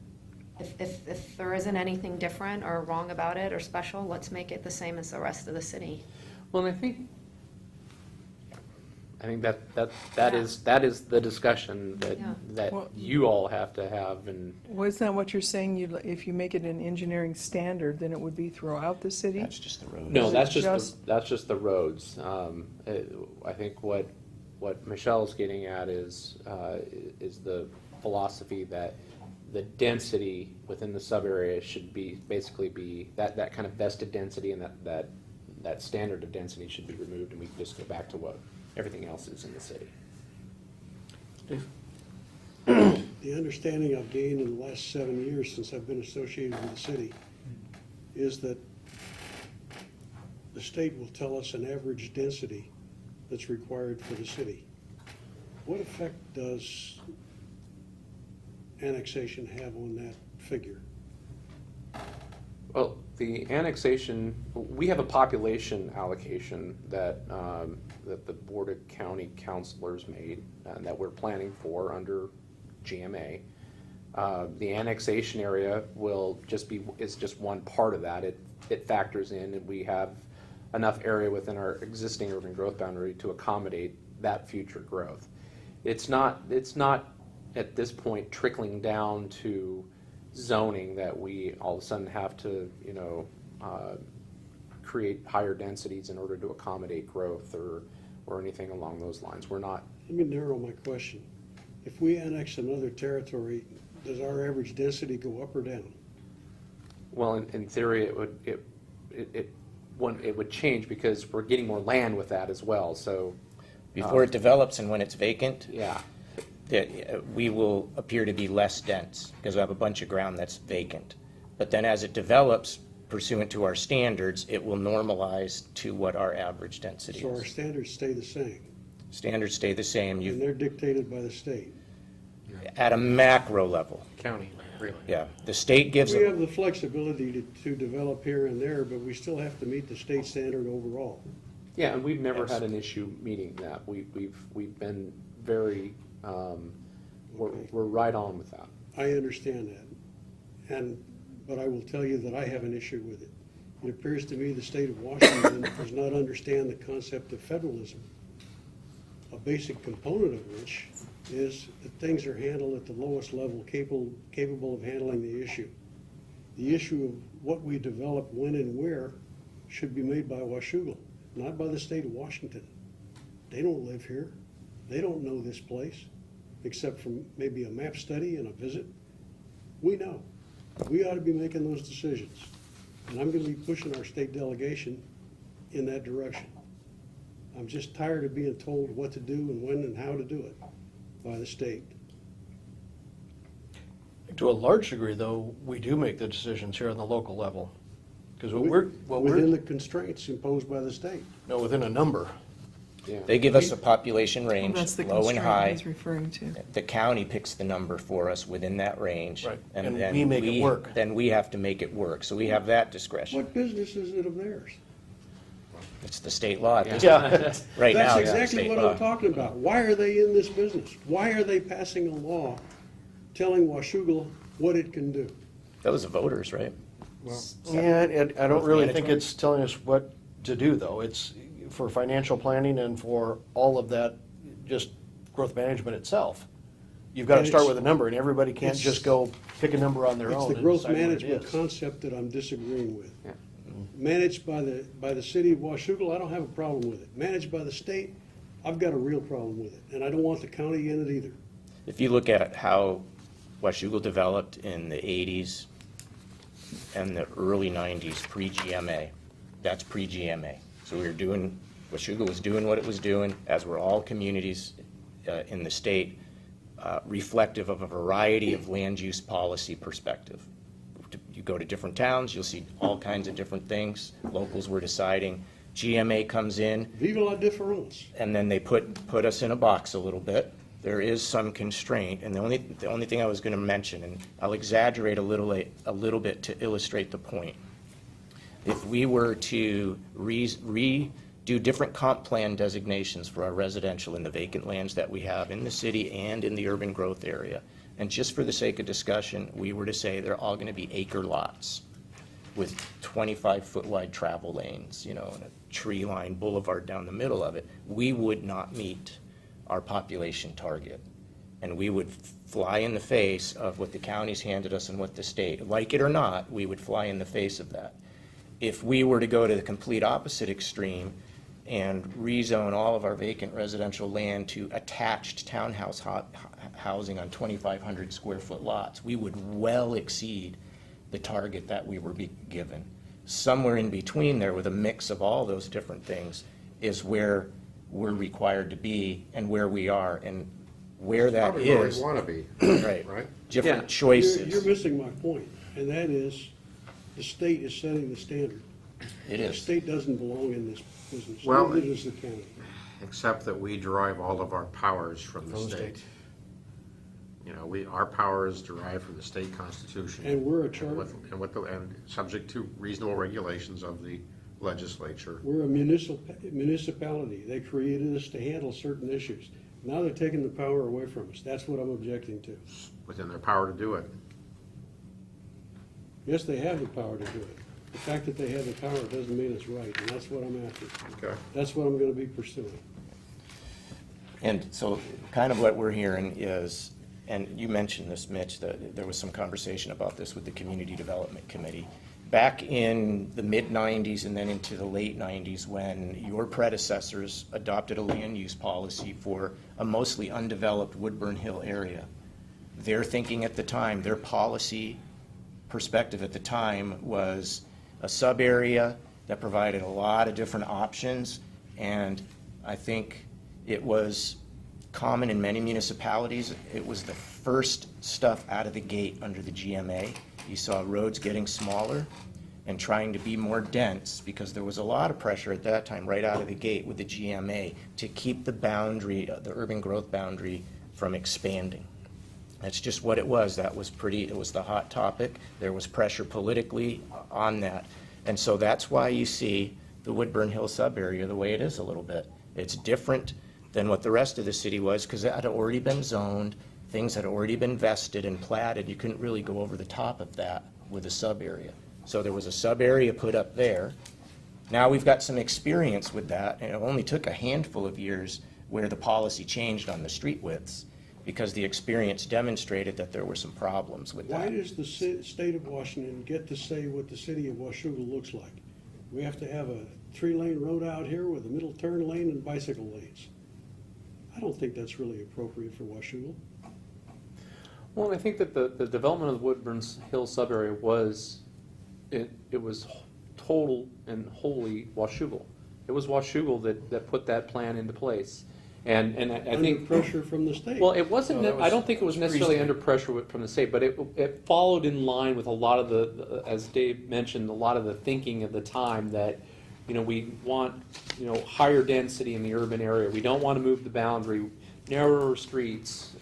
Speaker 9: If there isn't anything different or wrong about it or special, let's make it the same as the rest of the city.
Speaker 5: Well, and I think that is the discussion
Speaker 9: Yeah.
Speaker 5: that
Speaker 4: Well-
Speaker 5: you all have to have, and
Speaker 4: Well, isn't that what you're saying? If you make it an engineering standard, then it would be throughout the city?
Speaker 2: That's just the road.
Speaker 5: no,
Speaker 4: Is it
Speaker 5: that's just the roads. I think what Michelle's getting at is the philosophy that the density within the sub area should basically be that kind of vested density, and that standard of density should be removed, and we can just go back to what everything else is in the city.
Speaker 11: The understanding I've gained in the last 7 years since I've been associated with the city is that the state will tell us an average density that's required for the city. What effect does annexation have on that figure?
Speaker 5: Well, the annexation, we have a population allocation that the Board of County Councilors made, and that we're planning for under GMA. The annexation area is just one part of that. It factors in, and we have enough area within our existing urban growth boundary to accommodate that future growth. It's not at this point trickling down to zoning that we all of a sudden have to, create higher densities in order to accommodate growth or anything along those lines. We're not.
Speaker 11: Let me narrow my question. If we annex another territory, does our average density go up or down?
Speaker 5: Well, in theory, it would change because we're getting more land with that as well. So
Speaker 2: Before it develops and when it's vacant,
Speaker 5: yeah,
Speaker 2: that we will appear to be less dense because we have a bunch of ground that's vacant. But then as it develops, pursuant to our standards, it will normalize to what our average density
Speaker 11: So our
Speaker 2: is.
Speaker 11: standards stay the same,
Speaker 2: Standards stay the same.
Speaker 11: and they're dictated by the state.
Speaker 2: At a macro level,
Speaker 6: County, really.
Speaker 2: yeah. The state gives
Speaker 11: We
Speaker 2: them.
Speaker 11: have the flexibility to develop here and there, but we still have to meet the state standard overall.
Speaker 5: yeah, and we've never had an issue meeting that. We've been very we're right on with that.
Speaker 11: I understand that, but I will tell you that I have an issue with it. It appears to me the state of Washington does not understand the concept of federalism, a basic component of which is that things are handled at the lowest level capable of handling the issue. The issue of what we develop, when and where, should be made by Washougal, not by the state of Washington. They don't live here. They don't know this place, except from maybe a map study and a visit. We know. We ought to be making those decisions. And I'm going to be pushing our state delegation in that direction. I'm just tired of being told what to do and when and how to do it by the state.
Speaker 1: To a large degree, though, we do make the decisions here on the local level. Because
Speaker 11: Within the constraints imposed by the state.
Speaker 1: no, within a number.
Speaker 2: They give us a population range,
Speaker 4: That's the
Speaker 2: low and
Speaker 4: constraint
Speaker 2: high.
Speaker 4: he's referring to.
Speaker 2: The county picks the number for us within that range.
Speaker 1: Right.
Speaker 2: And
Speaker 1: And
Speaker 2: then
Speaker 1: we make it work.
Speaker 2: Then we have to make it work. So we have that discretion.
Speaker 11: What business is it of theirs?
Speaker 2: It's the state law.
Speaker 1: Yeah.
Speaker 2: Right now,
Speaker 11: That's
Speaker 2: it's the
Speaker 11: exactly
Speaker 2: state
Speaker 11: what
Speaker 2: law.
Speaker 11: I'm talking about. Why are they in this business? Why are they passing a law telling Washougal what it can do?
Speaker 2: That was the voters, right?
Speaker 1: Yeah, and I don't really think
Speaker 2: management?
Speaker 1: it's telling us what to do, though. It's for financial planning and for all of that, just growth management itself. You've got to
Speaker 11: And
Speaker 1: start
Speaker 11: it's-
Speaker 1: with a number, and everybody can't
Speaker 11: it's-
Speaker 1: just go pick a number on their
Speaker 11: It's
Speaker 1: own
Speaker 11: the
Speaker 1: and
Speaker 11: growth
Speaker 1: decide what it
Speaker 11: management
Speaker 1: is.
Speaker 11: concept that I'm disagreeing with. Managed by the city of Washougal, I don't have a problem with it. Managed by the state, I've got a real problem with it, and I don't want the county in it either.
Speaker 2: If you look at how Washougal developed in the 80s and the early 90s, pre-GMA, that's pre-GMA. So Washougal was doing what it was doing, as were all communities in the state, reflective of a variety of land use policy perspective. You go to different towns, you'll see all kinds of different things. Locals were deciding. GMA comes in,
Speaker 11: Vive la différence.
Speaker 2: and then they put us in a box a little bit. There is some constraint, and the only thing I was going to mention, and I'll exaggerate a little bit to illustrate the point. If we were to redo different comp plan designations for our residential and the vacant lands that we have in the city and in the urban growth area, and just for the sake of discussion, we were to say they're all going to be acre lots with 25-foot wide travel lanes, and a tree-lined boulevard down the middle of it, we would not meet our population target. And we would fly in the face of what the counties handed us and what the state, like it or not, we would fly in the face of that. If we were to go to the complete opposite extreme and rezone all of our vacant residential land to attached townhouse housing on 2,500 square foot lots, we would well exceed the target that we were given. Somewhere in between there, with a mix of all those different things, is where we're required to be and where we are, and where that
Speaker 6: Probably where
Speaker 2: is.
Speaker 6: we want to be,
Speaker 2: Right.
Speaker 6: right?
Speaker 2: Different
Speaker 5: Yeah.
Speaker 2: choices.
Speaker 11: You're missing my point, and that is, the state is setting the standard.
Speaker 2: It
Speaker 11: The
Speaker 2: is.
Speaker 11: state doesn't belong in this business,
Speaker 6: Well,
Speaker 11: neither does the county.
Speaker 6: Except that we derive all of our powers from the state. Our power is derived from the state constitution.
Speaker 11: And we're a charter.
Speaker 6: And subject to reasonable regulations of the legislature.
Speaker 11: We're a municipality. They created us to handle certain issues. Now they're taking the power away from us. That's what I'm objecting to.
Speaker 6: Within their power to do it.
Speaker 11: Yes, they have the power to do it. The fact that they have the power doesn't mean it's right, and that's what I'm after.
Speaker 6: Okay.
Speaker 11: That's what I'm gonna be pursuing.
Speaker 2: And so kind of what we're hearing is, and you mentioned this, Mitch, that there was some conversation about this with the Community Development Committee. Back in the mid-'90s and then into the late '90s, when your predecessors adopted a land use policy for a mostly undeveloped Woodburn Hill area, their thinking at the time, their policy perspective at the time was a sub-area that provided a lot of different options, and I think it was common in many municipalities. It was the first stuff out of the gate under the GMA. You saw roads getting smaller and trying to be more dense, because there was a lot of pressure at that time right out of the gate with the GMA to keep the boundary, the urban growth boundary, from expanding. That's just what it was. It was the hot topic. There was pressure politically on that. And so that's why you see the Woodburn Hill sub-area the way it is a little bit. It's different than what the rest of the city was, because it had already been zoned, things had already been vested and platted. You couldn't really go over the top of that with a sub-area. So there was a sub-area put up there. Now we've got some experience with that, and it only took a handful of years where the policy changed on the street widths, because the experience demonstrated that there were some problems with
Speaker 11: Why
Speaker 2: that.
Speaker 11: does the state of Washington get to say what the city of Washougal looks like? We have to have a 3-lane road out here with a middle turn lane and bicycle lanes. I don't think that's really appropriate for Washougal.
Speaker 5: Well, I think that the development of the Woodburn Hills sub-area was, it was total and wholly Washougal. It was Washougal that put that plan into place. And I
Speaker 11: Under
Speaker 5: think,
Speaker 11: pressure from the state.
Speaker 5: well, it wasn't,
Speaker 1: No, that
Speaker 5: I don't
Speaker 1: was-
Speaker 5: think it was necessarily under pressure from the state, but it followed in line with a lot of the, as Dave mentioned, a lot of the thinking of the time that, we want, higher density in the urban area. We don't want to move the boundary, narrower streets,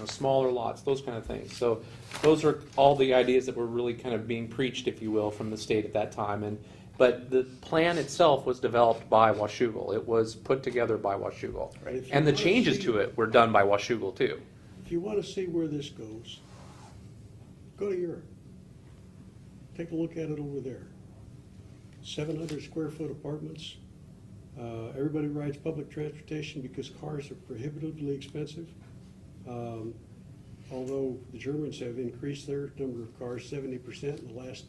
Speaker 5: smaller lots, those kind of things. So those are all the ideas that were really kind of being preached, if you will, from the state at that time. But the plan itself was developed by Washougal. It was put together by Washougal.
Speaker 11: Right. If you
Speaker 5: And the
Speaker 11: wanna
Speaker 5: changes
Speaker 11: see-
Speaker 5: to it were done by Washougal too.
Speaker 11: If you want to see where this goes, go to Europe. Take a look at it over there. 700 square foot apartments. Everybody rides public transportation because cars are prohibitively expensive. Although the Germans have increased their number of cars 70% in the last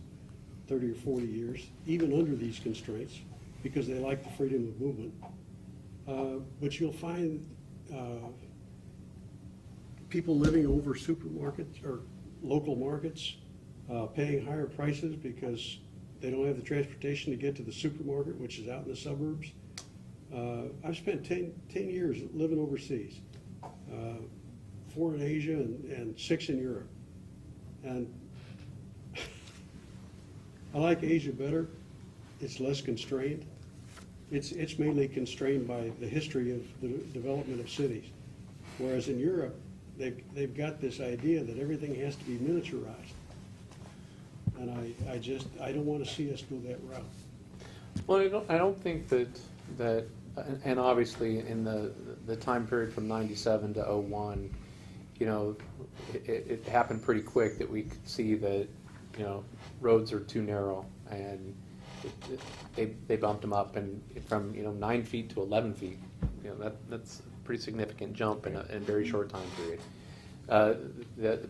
Speaker 11: 30 or 40 years, even under these constraints, because they like the freedom of movement. But you'll find people living over supermarkets or local markets, paying higher prices because they don't have the transportation to get to the supermarket, which is out in the suburbs. I've spent 10 years living overseas, 4 in Asia and 6 in Europe. And I like Asia better. It's less constrained. It's mainly constrained by the history of the development of cities. Whereas in Europe, they've got this idea that everything has to be miniaturized. And I don't want to see us go that route.
Speaker 5: Well, I don't think that, and obviously in the time period from 97 to 01, it happened pretty quick that we could see that, roads are too narrow, and they bumped them up, and from 9 feet to 11 feet. That's a pretty significant jump in a very short time period.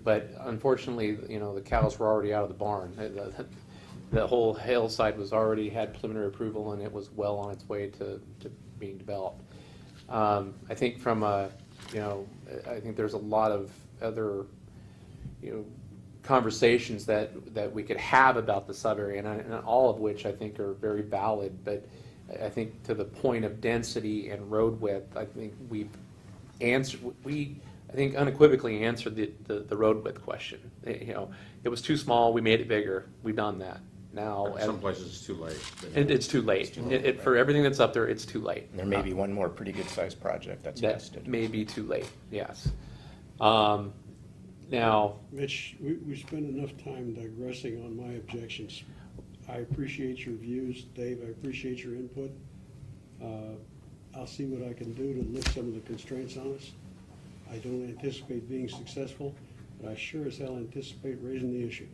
Speaker 5: But unfortunately, the cows were already out of the barn. The whole hillside was already had preliminary approval, and it was well on its way to being developed. I think I think there's a lot of other, conversations that we could have about the sub-area, and all of which I think are very valid. But I think to the point of density and road width, I think I think unequivocally answered the road width question. It was too small, we made it bigger, we've done that. Now,
Speaker 6: In some places it's too late.
Speaker 5: it's too late. For everything that's up there, it's too late.
Speaker 2: And there may be one more pretty good-sized project that's
Speaker 5: That
Speaker 2: listed.
Speaker 5: may be too late, yes. Now,
Speaker 11: Mitch, we spent enough time digressing on my objections. I appreciate your views, Dave, I appreciate your input. I'll see what I can do to lift some of the constraints on us. I don't anticipate being successful, but I sure as hell anticipate raising the issue.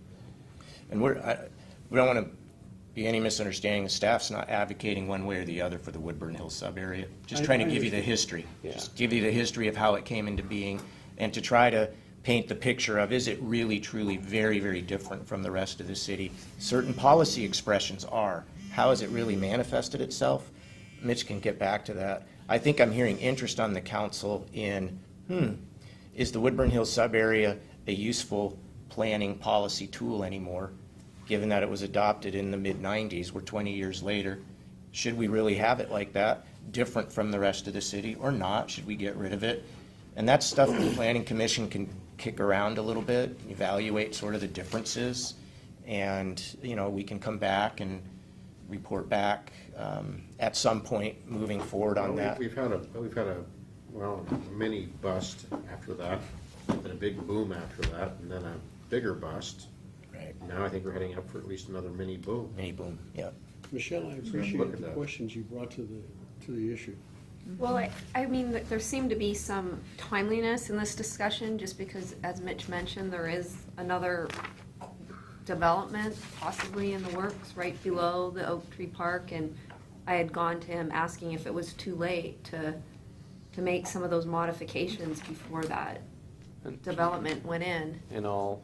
Speaker 2: And we don't want to be any misunderstanding. The staff's not advocating one way or the other for the Woodburn Hills sub-area. Just trying to give you the history.
Speaker 5: Yeah.
Speaker 2: Just give you the history of how it came into being, and to try to paint the picture of, is it really, truly very, very different from the rest of the city? Certain policy expressions are. How has it really manifested itself? Mitch can get back to that. I think I'm hearing interest on the council in, is the Woodburn Hills sub-area a useful planning policy tool anymore, given that it was adopted in the mid-90s, we're 20 years later? Should we really have it like that, different from the rest of the city, or not? Should we get rid of it? And that's stuff the Planning Commission can kick around a little bit, evaluate sort of the differences, and, we can come back and report back at some point moving forward on that.
Speaker 6: We've had a mini bust after that, then a big boom after that, and then a bigger bust.
Speaker 2: Right.
Speaker 6: Now I think we're heading up for at least another mini boom.
Speaker 2: Mini boom, yeah.
Speaker 11: Michelle, I
Speaker 6: look
Speaker 11: appreciate
Speaker 6: at
Speaker 11: the
Speaker 6: that.
Speaker 11: questions you brought to the issue.
Speaker 9: Well, I mean, there seemed to be some timeliness in this discussion, just because, as Mitch mentioned, there is another development possibly in the works right below the Oak Tree Park, and I had gone to him asking if it was too late to make some of those modifications before that development went in.
Speaker 5: In all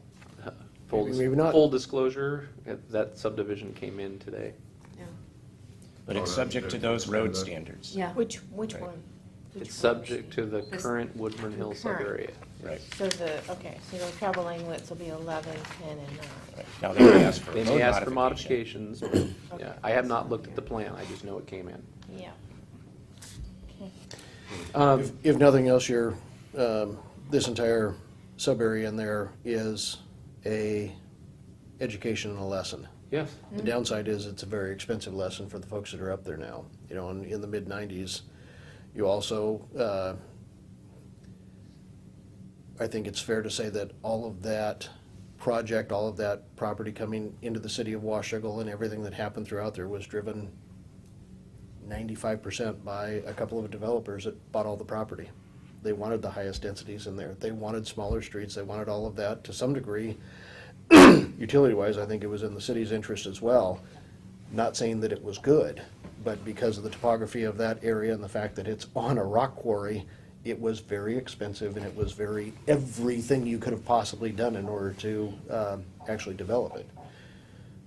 Speaker 1: Maybe not.
Speaker 5: full disclosure, that subdivision came in today.
Speaker 9: Yeah.
Speaker 2: But it's subject to those road standards.
Speaker 9: Yeah.
Speaker 8: Which
Speaker 2: Right.
Speaker 8: one? Which
Speaker 5: It's
Speaker 8: one?
Speaker 5: subject to the
Speaker 9: This-
Speaker 5: current Woodburn Hill
Speaker 8: The current.
Speaker 5: sub-area.
Speaker 2: Right.
Speaker 8: So the travel lane widths will be 11, 10, and 9.
Speaker 2: Right. Now, they may ask for
Speaker 5: They
Speaker 2: road
Speaker 5: may ask for
Speaker 2: modification.
Speaker 5: modifications, but, yeah, I have not looked at the plan, I just know it came in.
Speaker 8: Yeah. Okay.
Speaker 1: If nothing else, this entire sub-area in there is a education and a lesson.
Speaker 5: Yes.
Speaker 1: The downside is it's a very expensive lesson for the folks that are up there now. You know, in the mid-90s, you also, I think it's fair to say that all of that project, all of that property coming into the city of Washougal and everything that happened throughout there was driven 95% by a couple of developers that bought all the property. They wanted the highest densities in there. They wanted smaller streets. They wanted all of that. To some degree, utility-wise, I think it was in the city's interest as well. Not saying that it was good, but because of the topography of that area and the fact that it's on a rock quarry, it was very expensive and it was everything you could have possibly done in order to actually develop it.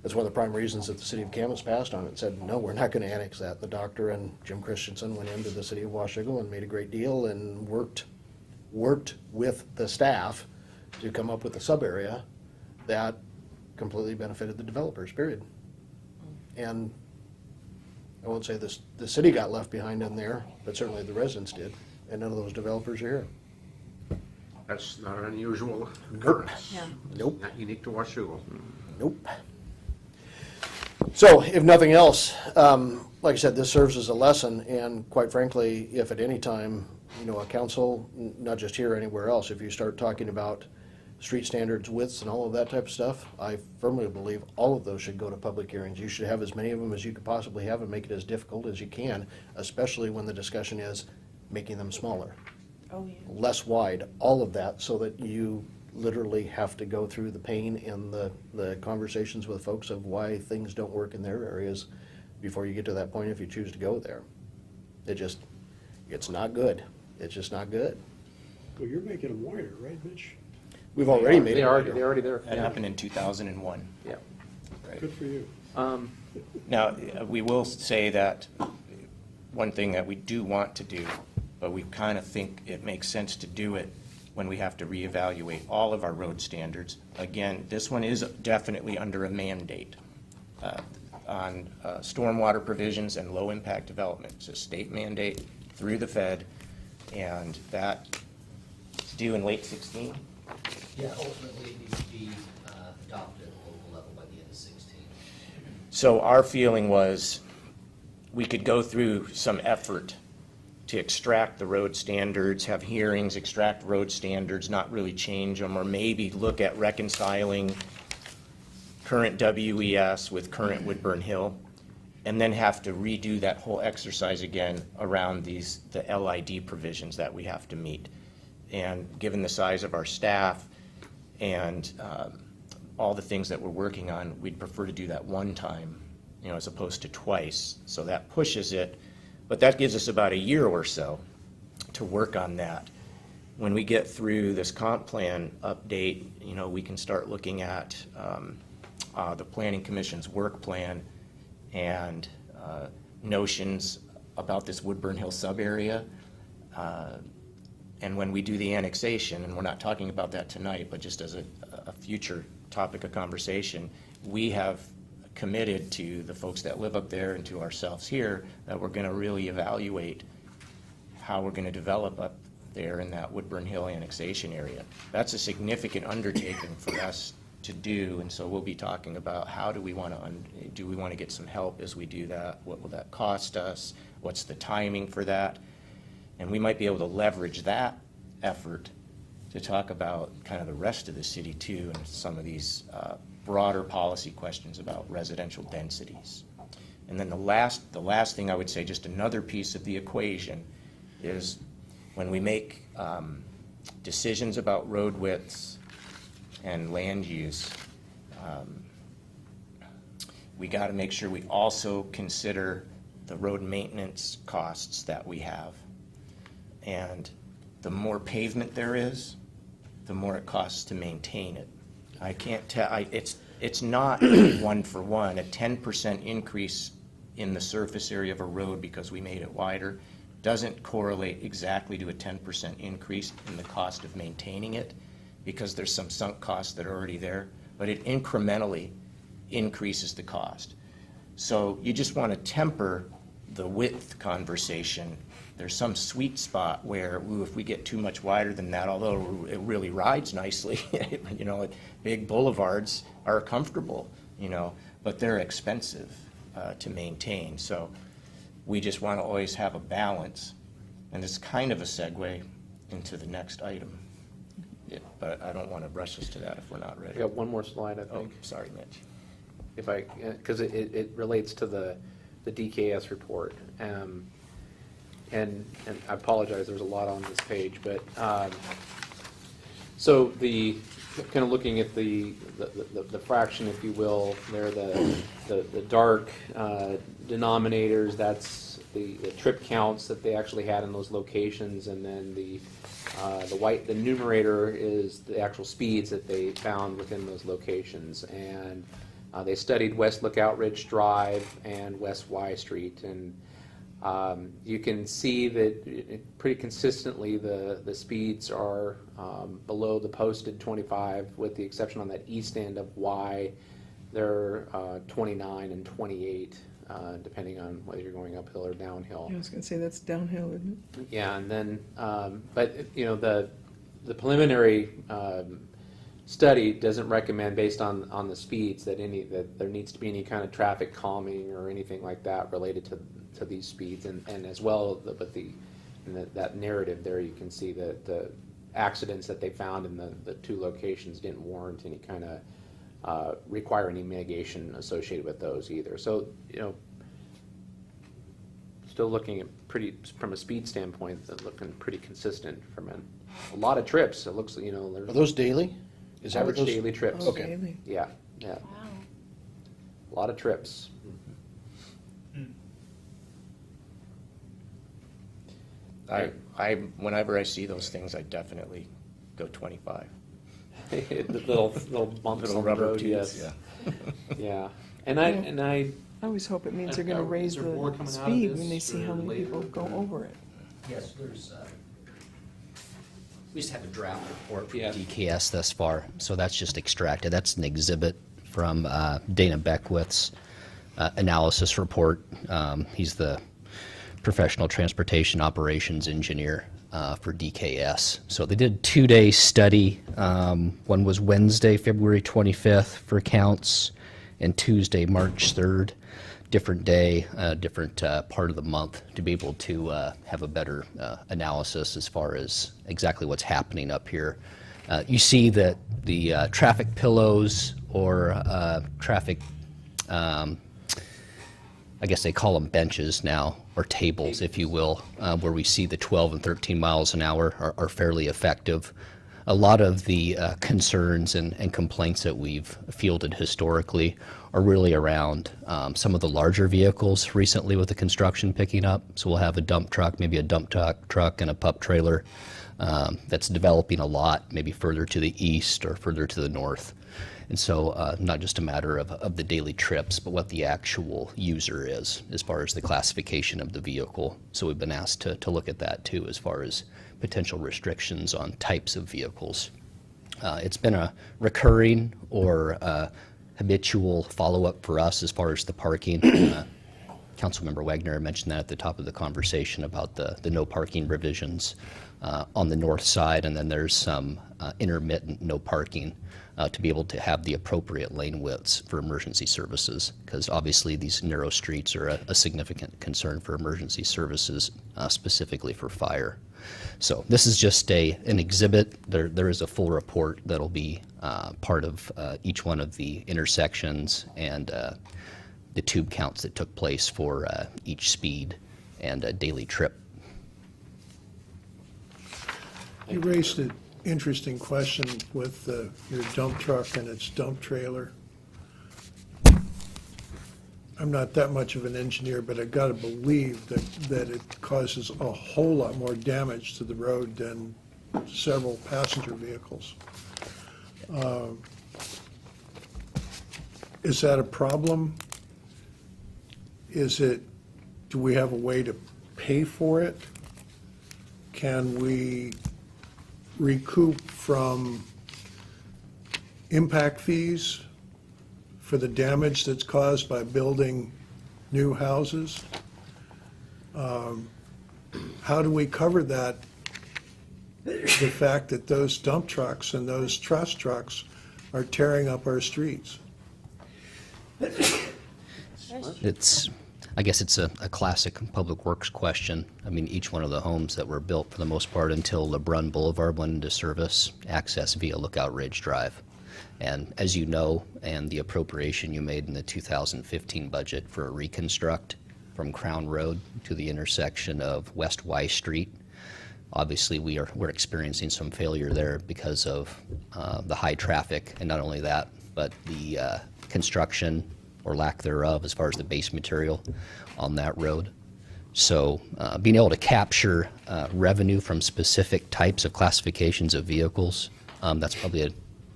Speaker 1: That's one of the prime reasons that the city of Camas passed on it, said, no, we're not gonna annex that. The doctor and Jim Christensen went into the city of Washougal and made a great deal and worked with the staff to come up with a sub-area that completely benefited the developers, period. And I won't say the city got left behind in there, but certainly the residents did, and none of those developers are here.
Speaker 6: That's not an unusual occurrence.
Speaker 9: Yeah.
Speaker 1: Nope.
Speaker 6: Not unique to Washougal.
Speaker 1: Nope. So, if nothing else, like I said, this serves as a lesson, and quite frankly, if at any time, a council, not just here, anywhere else, if you start talking about street standards, widths, and all of that type of stuff, I firmly believe all of those should go to public hearings. You should have as many of them as you could possibly have and make it as difficult as you can, especially when the discussion is making them smaller,
Speaker 8: Oh, yeah.
Speaker 1: less wide, all of that, so that you literally have to go through the pain and the conversations with folks of why things don't work in their areas before you get to that point if you choose to go there. It's not good. It's just not good.
Speaker 11: Well, you're making them wider, right, Mitch?
Speaker 1: We've already made it.
Speaker 5: They're
Speaker 1: wider.
Speaker 5: already there.
Speaker 2: That happened in 2001.
Speaker 5: Yeah.
Speaker 2: Right.
Speaker 11: Good for you.
Speaker 2: Now, we will say that one thing that we do want to do, but we kind of think it makes sense to do it when we have to reevaluate all of our road standards. Again, this one is definitely under a mandate on stormwater provisions and low-impact development. It's a state mandate through the Fed, and that's due in late 16.
Speaker 10: Yeah, ultimately it needs to be adopted at the local level by the end of 16.
Speaker 2: So our feeling was we could go through some effort to extract the road standards, have hearings, extract road standards, not really change them, or maybe look at reconciling current WES with current Woodburn Hill, and then have to redo that whole exercise again around the LID provisions that we have to meet. And given the size of our staff and all the things that we're working on, we'd prefer to do that one time, as opposed to twice. So that pushes it, but that gives us about a year or so to work on that. When we get through this comp plan update, we can start looking at the Planning Commission's work plan and notions about this Woodburn Hill sub-area. And when we do the annexation, and we're not talking about that tonight, but just as a future topic of conversation, we have committed to the folks that live up there and to ourselves here that we're going to really evaluate how we're going to develop up there in that Woodburn Hill annexation area. That's a significant undertaking for us to do, and so we'll be talking about how do we want to get some help as we do that? What will that cost us? What's the timing for that? And we might be able to leverage that effort to talk about kind of the rest of the city too, and some of these broader policy questions about residential densities. And then the last thing I would say, just another piece of the equation, is when we make decisions about road widths and land use, We got to make sure we also consider the road maintenance costs that we have. And the more pavement there is, the more it costs to maintain it. I can't tell, it's not one for one. A 10% increase in the surface area of a road because we made it wider doesn't correlate exactly to a 10% increase in the cost of maintaining it, because there's some sunk costs that are already there, but it incrementally increases the cost. So you just want to temper the width conversation. There's some sweet spot where, ooh, if we get too much wider than that, although it really rides nicely, you know, big boulevards are comfortable, you know, but they're expensive to maintain. So we just want to always have a balance. And it's kind of a segue into the next item. Yeah, but I don't want to rush us to that if we're not ready.
Speaker 5: I got one more slide, I
Speaker 2: Oh,
Speaker 5: think.
Speaker 2: sorry, Mitch.
Speaker 5: If I, because it relates to the DKS report. And I apologize, there's a lot on this page, but, so kind of looking at the fraction, if you will, there, the dark denominators, that's the trip counts that they actually had in those locations, and then the numerator is the actual speeds that they found within those locations. And they studied West Lookout Ridge Drive and West Y Street, and you can see that pretty consistently the speeds are below the posted 25, with the exception on that east end of Y. They're 29 and 28, depending on whether you're going uphill or downhill.
Speaker 4: I was gonna say, that's downhill, isn't it?
Speaker 5: Yeah, and then, but, you know, the preliminary study doesn't recommend, based on the speeds, that there needs to be any kind of traffic calming or anything like that related to these speeds. And as well, with that narrative there, you can see that the accidents that they found in the two locations didn't warrant any kind of, require any mitigation associated with those either. So, you know, still looking at from a speed standpoint, they're looking pretty consistent from a lot of trips. It looks, you know, there's
Speaker 1: Are those daily? Is that what
Speaker 5: average
Speaker 1: those?
Speaker 5: daily trips.
Speaker 4: Oh,
Speaker 1: Okay.
Speaker 4: daily.
Speaker 5: Yeah,
Speaker 8: Wow.
Speaker 5: a lot of trips.
Speaker 2: Whenever I see those things, I definitely go 25.
Speaker 5: The little bumps
Speaker 2: Little
Speaker 5: on the
Speaker 2: rubber
Speaker 5: road,
Speaker 2: tubes,
Speaker 5: yes.
Speaker 2: yeah.
Speaker 5: Yeah, and I
Speaker 4: I always hope it means they're gonna raise
Speaker 6: Is there more
Speaker 4: the
Speaker 6: coming out of
Speaker 4: speed
Speaker 6: this
Speaker 4: when they see how
Speaker 6: or
Speaker 4: many
Speaker 6: later,
Speaker 4: people go
Speaker 6: or-
Speaker 4: over it.
Speaker 10: Yes, we just have a draft report from
Speaker 5: Yeah.
Speaker 10: DKS thus far, so that's just extracted. That's an exhibit from Dana Beckwith's analysis report. He's the professional transportation operations engineer for DKS. So they did a 2-day study. One was Wednesday, February 25th for counts, and Tuesday, March 3rd. Different day, different part of the month, to be able to have a better analysis as far as exactly what's happening up here. You see that the traffic pillows, or traffic, I guess they call them benches now, or tables, if you will, where we see the 12 and 13 miles an hour are fairly effective. A lot of the concerns and complaints that we've fielded historically are really around some of the larger vehicles recently with the construction picking up. So we'll have a dump truck, maybe a dump truck and a pup trailer that's developing a lot, maybe further to the east or further to the north. And so not just a matter of the daily trips, but what the actual user is as far as the classification of the vehicle. So we've been asked to look at that too, as far as potential restrictions on types of vehicles. It's been a recurring or habitual follow-up for us as far as the parking. Councilmember Wagner mentioned that at the top of the conversation about the no parking revisions on the north side, and then there's some intermittent no parking to be able to have the appropriate lane widths for emergency services, because obviously these narrow streets are a significant concern for emergency services, specifically for fire. So this is just an exhibit. There is a full report that'll be part of each one of the intersections and the tube counts that took place for each speed and daily trip.
Speaker 7: You raised an interesting question with your dump truck and its dump trailer. I'm not that much of an engineer, but I gotta believe that it causes a whole lot more damage to the road than several passenger vehicles. Is that a problem? Do we have a way to pay for it? Can we recoup from impact fees for the damage that's caused by building new houses? How do we cover that, the fact that those dump trucks and those truss trucks are tearing up our streets?
Speaker 10: I guess it's a classic public works question. I mean, each one of the homes that were built, for the most part, until LeBrun Boulevard went into service, access via Lookout Ridge Drive. And as you know, and the appropriation you made in the 2015 budget for a reconstruct from Crown Road to the intersection of West Y Street, obviously we're experiencing some failure there because of the high traffic, and not only that, but the construction or lack thereof as far as the base material on that road. So being able to capture revenue from specific types of classifications of vehicles, that's probably a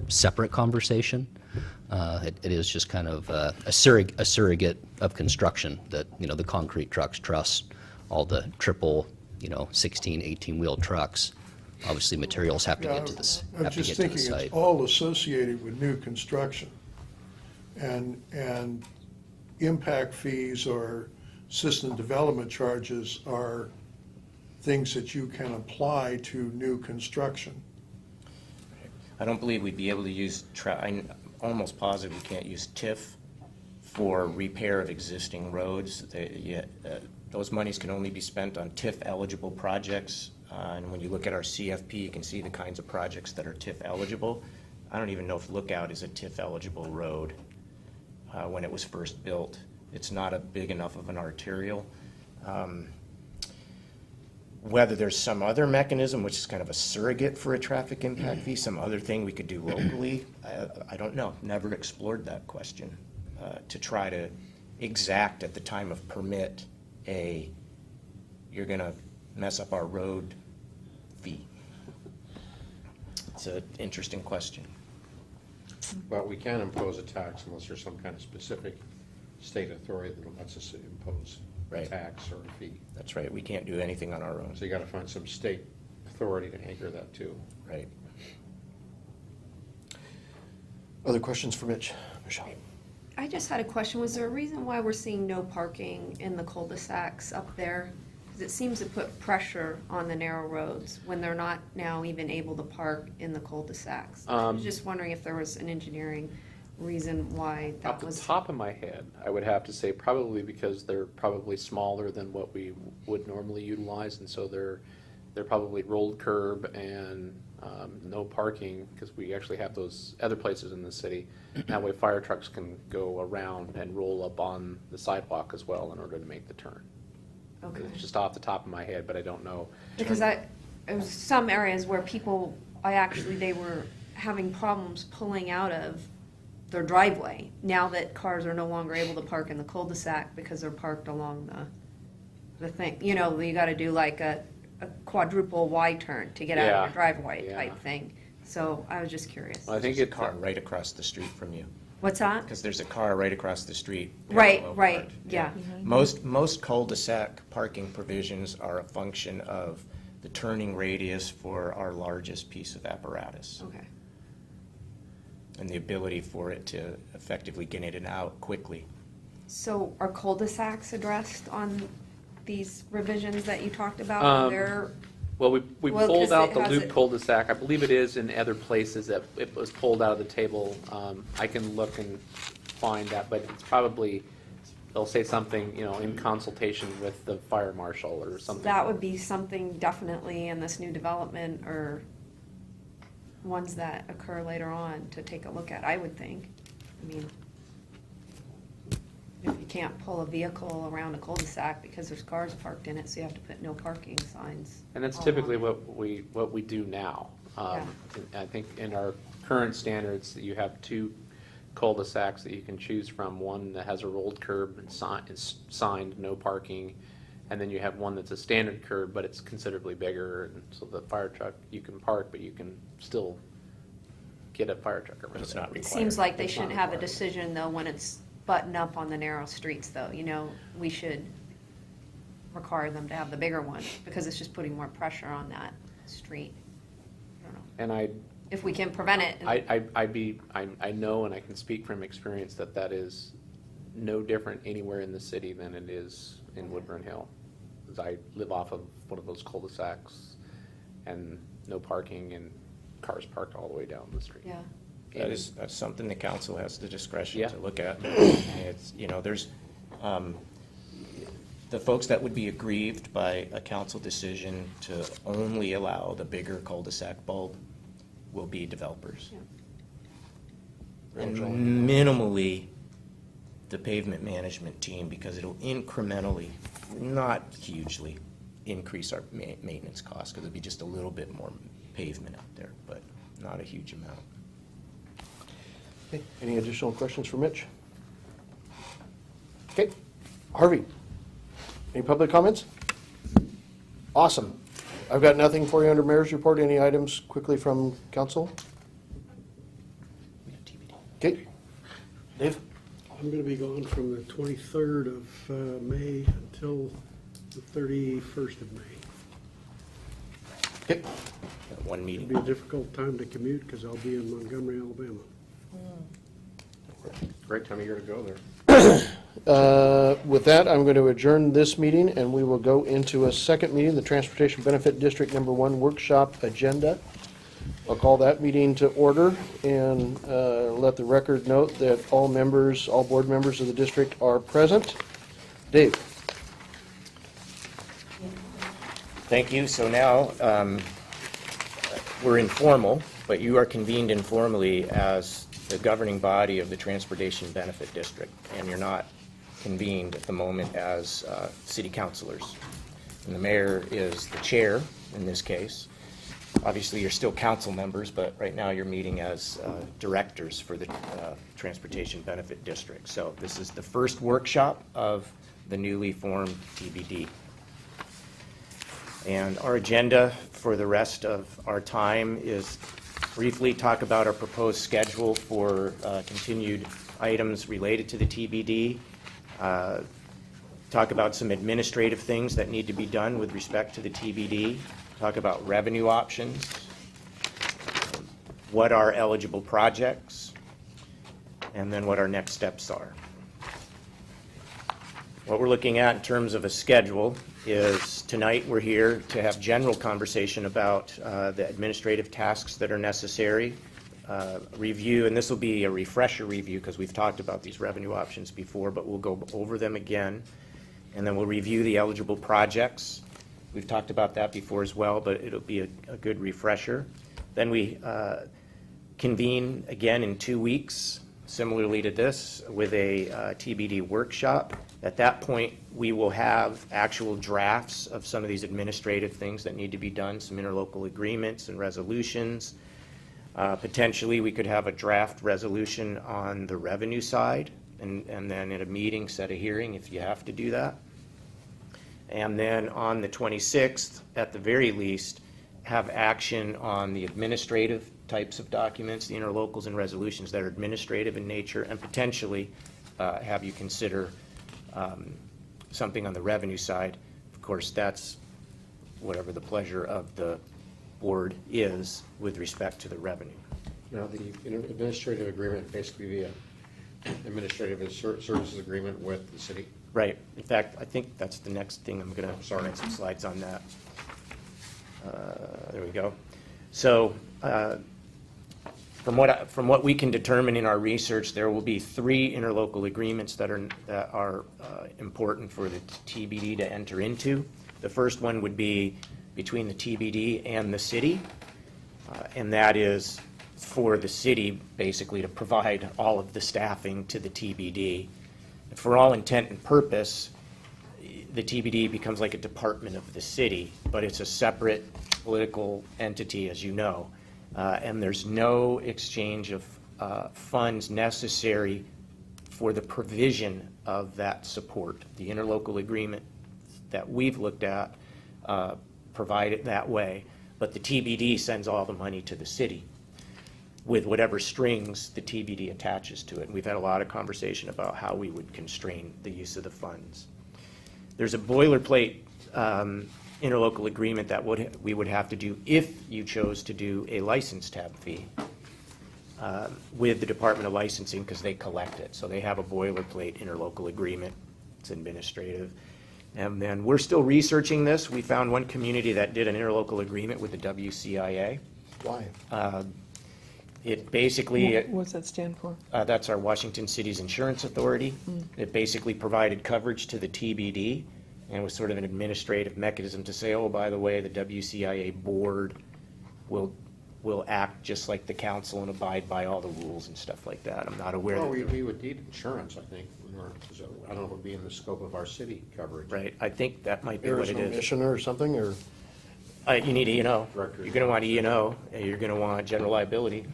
Speaker 10: separate conversation. It is just kind of a surrogate of construction that, the concrete trucks, truss, all the triple, 16, 18-wheel trucks. Obviously, materials have to get to this,
Speaker 7: I'm
Speaker 10: have to
Speaker 7: just
Speaker 10: get to the
Speaker 7: thinking
Speaker 10: site.
Speaker 7: it's all associated with new construction. And impact fees or system development charges are things that you can apply to new construction.
Speaker 2: I don't believe we'd be able to use, I'm almost positive we can't use TIF for repair of existing roads. Those monies can only be spent on TIF-eligible projects. And when you look at our CFP, you can see the kinds of projects that are TIF-eligible. I don't even know if Lookout is a TIF-eligible road. When it was first built, it's not a big enough of an arterial. Whether there's some other mechanism, which is kind of a surrogate for a traffic impact fee, some other thing we could do locally, I don't know. Never explored that question to try to exact at the time of permit you're going to mess up our road fee. It's an interesting question.
Speaker 6: But we can't impose a tax unless there's some kind of specific state authority that lets us impose a
Speaker 2: Right.
Speaker 6: tax or a fee.
Speaker 2: That's right. We can't do anything on our own.
Speaker 6: So you gotta find some state authority to anchor that too.
Speaker 2: Right.
Speaker 1: Other questions for Mitch? Michelle?
Speaker 9: I just had a question. Was there a reason why we're seeing no parking in the cul-de-sacs up there? Because it seems to put pressure on the narrow roads when they're not now even able to park in the cul-de-sacs. I was just wondering if there was an engineering reason why
Speaker 5: Off
Speaker 9: that
Speaker 5: the
Speaker 9: was.
Speaker 5: top of my head, I would have to say probably because they're probably smaller than what we would normally utilize, and so they're probably rolled curb and no parking, because we actually have those other places in the city. That way fire trucks can go around and roll up on the sidewalk as well in order to make the turn.
Speaker 9: Okay.
Speaker 5: It's just off the top of my head, but I don't know.
Speaker 9: Because there was some areas where people, they were having problems pulling out of their driveway now that cars are no longer able to park in the cul-de-sac because they're parked along the thing. You gotta do like a quadruple Y turn to get out of
Speaker 5: Yeah,
Speaker 9: your driveway
Speaker 5: yeah.
Speaker 9: type thing. So I was just curious.
Speaker 5: I think
Speaker 2: There's
Speaker 5: it's
Speaker 2: a car right across the street from you.
Speaker 9: What's that?
Speaker 2: Because there's a car right across the street.
Speaker 9: Right,
Speaker 2: parallel
Speaker 9: right,
Speaker 2: parked.
Speaker 9: yeah.
Speaker 2: Most cul-de-sac parking provisions are a function of the turning radius for our largest piece of apparatus
Speaker 9: Okay.
Speaker 2: and the ability for it to effectively get in and out quickly.
Speaker 9: So are cul-de-sacs addressed on these revisions that you talked about? They're,
Speaker 5: Well, we
Speaker 9: Well, 'cause
Speaker 5: pulled out
Speaker 9: it
Speaker 5: the
Speaker 9: has
Speaker 5: loop
Speaker 9: it-
Speaker 5: cul-de-sac. I believe it is in other places that it was pulled out of the table. I can look and find that, but it's probably, they'll say something, in consultation with the fire marshal or something.
Speaker 9: that would be something definitely in this new development or ones that occur later on to take a look at, I would think. I mean, if you can't pull a vehicle around a cul-de-sac because there's cars parked in it, so you have to put no parking signs.
Speaker 5: And that's
Speaker 9: all
Speaker 5: typically
Speaker 9: along it.
Speaker 5: what we do now.
Speaker 9: Yeah.
Speaker 5: I think in our current standards, that you have two cul-de-sacs that you can choose from. One that has a rolled curb and is signed no parking, and then you have one that's a standard curb, but it's considerably bigger, and so the fire truck, you can park, but you can still get a fire truck around.
Speaker 2: It's not
Speaker 9: It
Speaker 2: required.
Speaker 9: seems like they
Speaker 5: It's not
Speaker 9: shouldn't have a
Speaker 5: required.
Speaker 9: decision, though, when it's buttoned up on the narrow streets, though. You know, we should require them to have the bigger one, because it's just putting more pressure on that street. I don't know.
Speaker 5: And
Speaker 9: If we can prevent it.
Speaker 5: I know, and I can speak from experience, that is no different anywhere in the city than it is in Woodburn Hill. 'Cause I live off of one of those cul-de-sacs, and no parking, and cars parked all the way down the street.
Speaker 9: Yeah.
Speaker 2: That's something the council has the discretion
Speaker 5: Yeah.
Speaker 2: to look at. It's, you know, there's, the folks that would be aggrieved by a council decision to only allow the bigger cul-de-sac bulb will be developers.
Speaker 9: Yeah.
Speaker 2: And minimally, the pavement management team, because it'll incrementally, not hugely, increase our maintenance costs, because it'll be just a little bit more pavement out there, but not a huge amount.
Speaker 1: Okay, any additional questions for Mitch? Okay, Harvey, any public comments? Awesome. I've got nothing for you under mayor's report. Any items quickly from council? Okay, Dave?
Speaker 11: I'm going to be gone from the 23rd of May until the 31st of May.
Speaker 1: Okay,
Speaker 2: Got one
Speaker 11: It'll
Speaker 2: meeting.
Speaker 11: be a difficult time to commute because I'll be in Montgomery, Alabama.
Speaker 6: Great time of year to go there.
Speaker 1: with that, I'm going to adjourn this meeting, and we will go into a second meeting, the Transportation Benefit District Number 1 Workshop Agenda. I'll call that meeting to order and let the record note that all members, all board members of the district are present. Dave?
Speaker 2: Thank you. So now, we're informal, but you are convened informally as the governing body of the Transportation Benefit District, and you're not convened at the moment as city councilors. And the mayor is the chair in this case. Obviously, you're still council members, but right now you're meeting as directors for the Transportation Benefit District. So this is the first workshop of the newly formed TBD. And our agenda for the rest of our time is briefly talk about our proposed schedule for continued items related to the TBD, talk about some administrative things that need to be done with respect to the TBD, talk about revenue options, what are eligible projects, and then what our next steps are. What we're looking at in terms of a schedule is tonight we're here to have general conversation about the administrative tasks that are necessary, review, and this will be a refresher review because we've talked about these revenue options before, but we'll go over them again. And then we'll review the eligible projects. We've talked about that before as well, but it'll be a good refresher. Then we convene again in 2 weeks, similarly to this, with a TBD workshop. At that point, we will have actual drafts of some of these administrative things that need to be done, some interlocal agreements and resolutions. Potentially, we could have a draft resolution on the revenue side, and then at a meeting, set a hearing if you have to do that. And then on the 26th, at the very least, have action on the administrative types of documents, the interlocals and resolutions that are administrative in nature, and potentially have you consider something on the revenue side. Of course, that's whatever the pleasure of the board is with respect to the revenue.
Speaker 6: Now, the administrative agreement, basically the administrative services agreement with the city.
Speaker 2: Right. In fact, I think that's the next thing. I'm going to
Speaker 6: Sorry.
Speaker 2: write some slides on that. There we go. So from what we can determine in our research, there will be 3 interlocal agreements that are important for the TBD to enter into. The first one would be between the TBD and the city, and that is for the city basically to provide all of the staffing to the TBD. For all intent and purpose, the TBD becomes like a department of the city, but it's a separate political entity, as you know, and there's no exchange of funds necessary for the provision of that support. The interlocal agreement that we've looked at provide it that way, but the TBD sends all the money to the city with whatever strings the TBD attaches to it. And we've had a lot of conversation about how we would constrain the use of the funds. There's a boilerplate interlocal agreement that we would have to do if you chose to do a license tab fee with the Department of Licensing, because they collect it. So they have a boilerplate interlocal agreement. It's administrative. And then we're still researching this. We found one community that did an interlocal agreement with the WCIA.
Speaker 1: Why?
Speaker 2: It basically,
Speaker 4: What's that stand for?
Speaker 2: that's our Washington City's Insurance Authority. It basically provided coverage to the TBD, and it was sort of an administrative mechanism to say, oh, by the way, the WCIA board will act just like the council and abide by all the rules and stuff like that. I'm not aware
Speaker 6: Well,
Speaker 2: that.
Speaker 6: we would need insurance, I think, so I don't know if it would be in the scope of our city coverage.
Speaker 2: Right, I think that might be what it
Speaker 1: Arizona
Speaker 2: is.
Speaker 1: Mission or something, or?
Speaker 2: You need E&O.
Speaker 6: Directors.
Speaker 2: You're gonna want E&O, and you're gonna want general liability.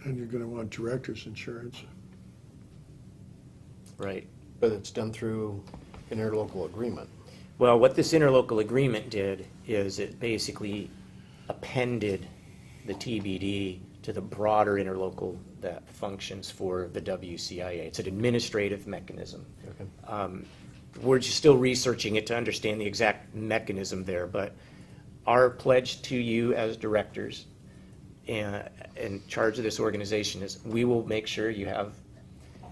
Speaker 7: And you're going to want director's insurance.
Speaker 2: Right.
Speaker 1: But it's done through an interlocal agreement.
Speaker 2: Well, what this interlocal agreement did is it basically appended the TBD to the broader interlocal that functions for the WCIA. It's an administrative mechanism. We're just still researching it to understand the exact mechanism there, but our pledge to you as directors and in charge of this organization is we will make sure you have,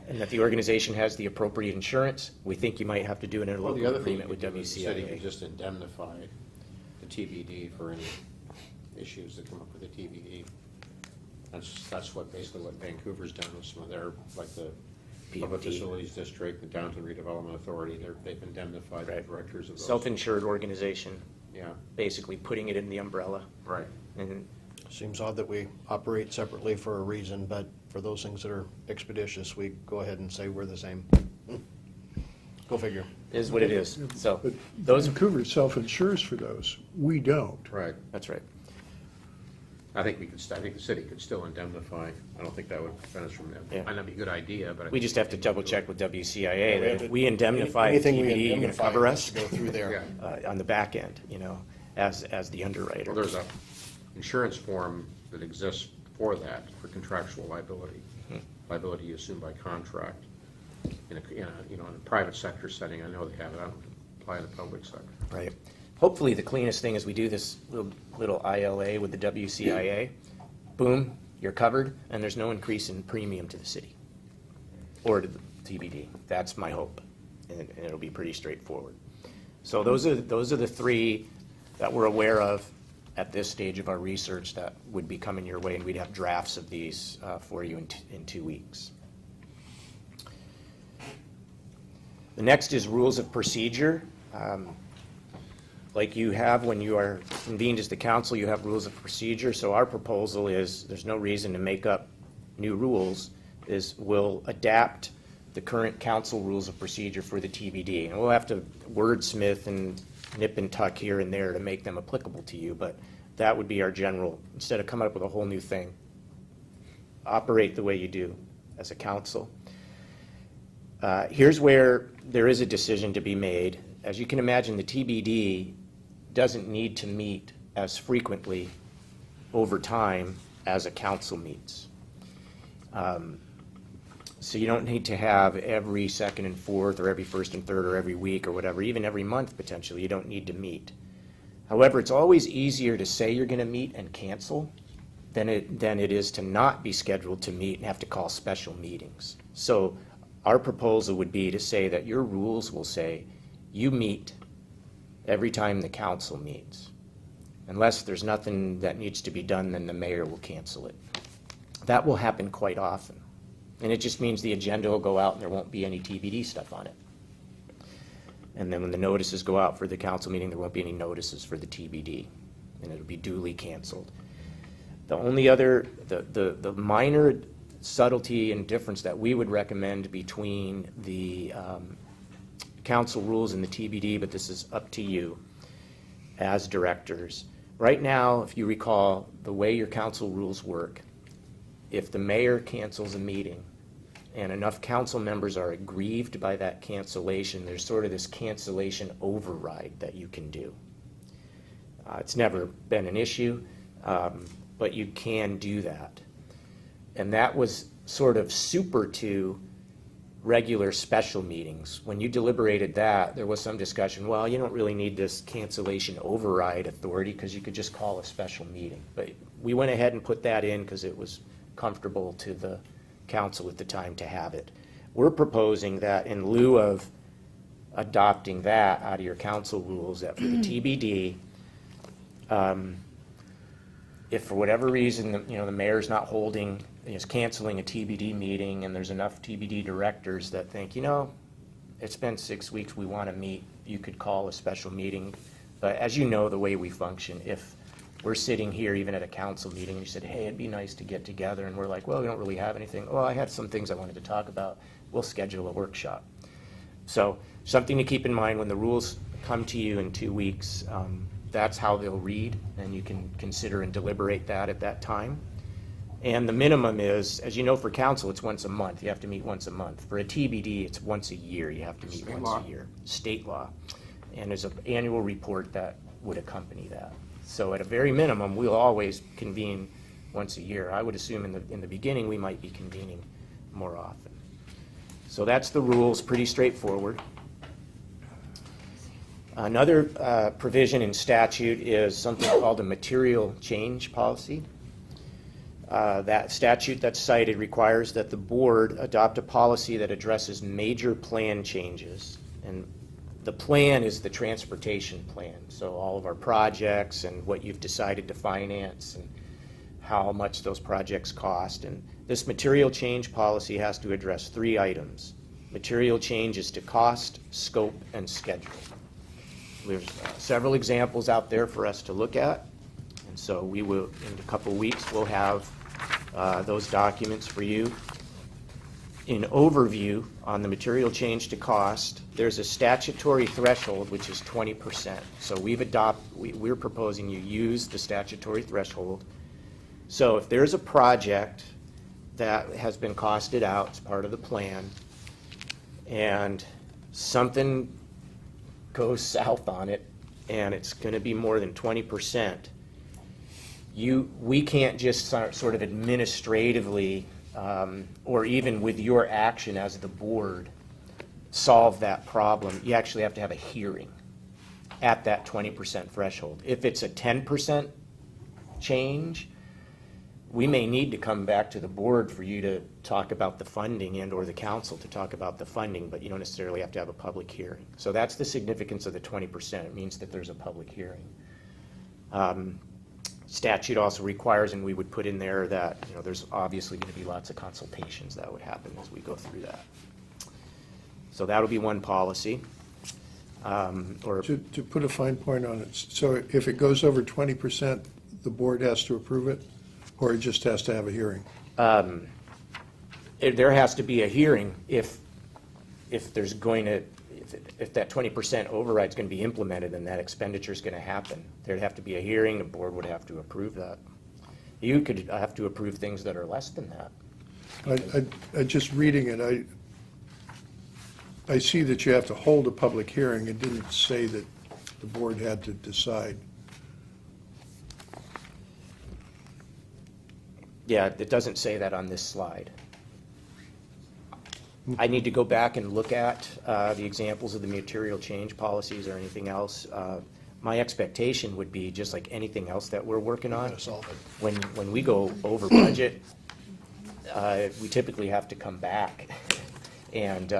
Speaker 2: and that the organization has the appropriate insurance. We think you might have to do an
Speaker 6: Well, the
Speaker 2: interlocal
Speaker 6: other thing
Speaker 2: agreement with
Speaker 6: the city could
Speaker 2: WCIA.
Speaker 6: just indemnify the TBD for any issues that come up with the TBD. That's basically what Vancouver's done with some of their, like the Public
Speaker 2: PMD.
Speaker 6: Facilities District, the Downtown Redevelopment Authority, they've indemnified the
Speaker 2: Right.
Speaker 6: directors of those.
Speaker 2: Self-insured organization,
Speaker 6: Yeah,
Speaker 2: basically putting it in the umbrella.
Speaker 6: right.
Speaker 2: And
Speaker 1: Seems odd that we operate separately for a reason, but for those things that are expeditious, we go ahead and say we're the same. Go figure.
Speaker 2: is what it is. So
Speaker 7: But
Speaker 2: those,
Speaker 7: Vancouver self-insures for those. We don't.
Speaker 6: Right.
Speaker 2: that's right.
Speaker 6: I think I think the city could still indemnify. I don't think that would prevent us from,
Speaker 2: Yeah.
Speaker 6: might not be a good idea, but. I
Speaker 2: We
Speaker 6: think
Speaker 2: just have to
Speaker 6: they could
Speaker 2: double
Speaker 6: do
Speaker 2: check
Speaker 6: it.
Speaker 2: with WCIA that if we indemnify
Speaker 1: Anything we
Speaker 2: TBD, you're gonna
Speaker 1: indemnify
Speaker 2: cover
Speaker 1: has
Speaker 2: us
Speaker 1: to Go through there.
Speaker 6: Yeah.
Speaker 2: on the back end, you know, as the underwriter.
Speaker 6: Well, there's a insurance form that exists for that, for contractual liability. Liability assumed by contract. In a, in a private sector setting, I know they have it, I don't apply in the public sector.
Speaker 2: Right. Hopefully, the cleanest thing is we do this little ILA with the WCIA. Boom, you're covered, and there's no increase in premium to the city or to the TBD. That's my hope, and it'll be pretty straightforward. So those are the three that we're aware of at this stage of our research that would be coming your way, and we'd have drafts of these for you in 2 weeks. The next is rules of procedure. Like you have when you are convened as the council, you have rules of procedure. So our proposal is, there's no reason to make up new rules, is we'll adapt the current council rules of procedure for the TBD. And we'll have to wordsmith and nip and tuck here and there to make them applicable to you, but that would be our general, instead of coming up with a whole new thing, operate the way you do as a council. Here's where there is a decision to be made. As you can imagine, the TBD doesn't need to meet as frequently over time as a council meets. So you don't need to have every second and fourth, or every first and third, or every week, or whatever, even every month potentially, you don't need to meet. However, it's always easier to say you're going to meet and cancel than it is to not be scheduled to meet and have to call special meetings. So our proposal would be to say that your rules will say you meet every time the council meets. Unless there's nothing that needs to be done, then the mayor will cancel it. That will happen quite often. And it just means the agenda will go out and there won't be any TBD stuff on it. And then when the notices go out for the council meeting, there won't be any notices for the TBD, and it'll be duly canceled. The only other, the minor subtlety and difference that we would recommend between the council rules and the TBD, but this is up to you as directors. Right now, if you recall, the way your council rules work, if the mayor cancels a meeting and enough council members are aggrieved by that cancellation, there's sort of this cancellation override that you can do. It's never been an issue, but you can do that. And that was sort of super to regular special meetings. When you deliberated that, there was some discussion, well, you don't really need this cancellation override authority because you could just call a special meeting. But we went ahead and put that in because it was comfortable to the council at the time to have it. We're proposing that in lieu of adopting that out of your council rules, that for the TBD, if for whatever reason, the mayor's not holding, is canceling a TBD meeting, and there's enough TBD directors that think, it's been 6 weeks, we want to meet, you could call a special meeting. But as you know, the way we function, if we're sitting here even at a council meeting and you said, hey, it'd be nice to get together, and we're like, well, we don't really have anything. Oh, I had some things I wanted to talk about. We'll schedule a workshop. So something to keep in mind when the rules come to you in 2 weeks, that's how they'll read, and you can consider and deliberate that at that time. And the minimum is, as you know, for council, it's once a month. You have to meet once a month. For a TBD, it's once a year. You have to meet once a year. State law. And there's an annual report that would accompany that. So at a very minimum, we'll always convene once a year. I would assume in the beginning, we might be convening more often. So that's the rules, pretty straightforward. Another provision in statute is something called a material change policy. That statute that's cited requires that the board adopt a policy that addresses major plan changes. And the plan is the transportation plan. So all of our projects and what you've decided to finance and how much those projects cost. And this material change policy has to address 3 items. Material changes to cost, scope, and schedule. There's several examples out there for us to look at. And so we will, in a couple of weeks, we'll have those documents for you. In overview on the material change to cost, there's a statutory threshold which is 20%. So we're proposing you use the statutory threshold. So if there's a project that has been costed out as part of the plan and something goes south on it and it's going to be more than 20%, we can't just sort of administratively or even with your action as the board solve that problem. You actually have to have a hearing at that 20% threshold. If it's a 10% change, we may need to come back to the board for you to talk about the funding and or the council to talk about the funding, but you don't necessarily have to have a public hearing. So that's the significance of the 20%. It means that there's a public hearing. Statute also requires, and we would put in there that there's obviously going to be lots of consultations that would happen as we go through that. So that'll be one policy.
Speaker 7: To put a fine point on it, so if it goes over 20%, the board has to approve it, or it just has to have a hearing?
Speaker 2: There has to be a hearing if there's going to, if that 20% override is going to be implemented and that expenditure is going to happen. There'd have to be a hearing, the board would have to approve that. You could have to approve things that are less than that.
Speaker 7: I just reading it, I see that you have to hold a public hearing. It didn't say that the board had to decide.
Speaker 2: Yeah, it doesn't say that on this slide. I need to go back and look at the examples of the material change policies or anything else. My expectation would be, just like anything else that we're working on, when we go over budget, we typically have to come back and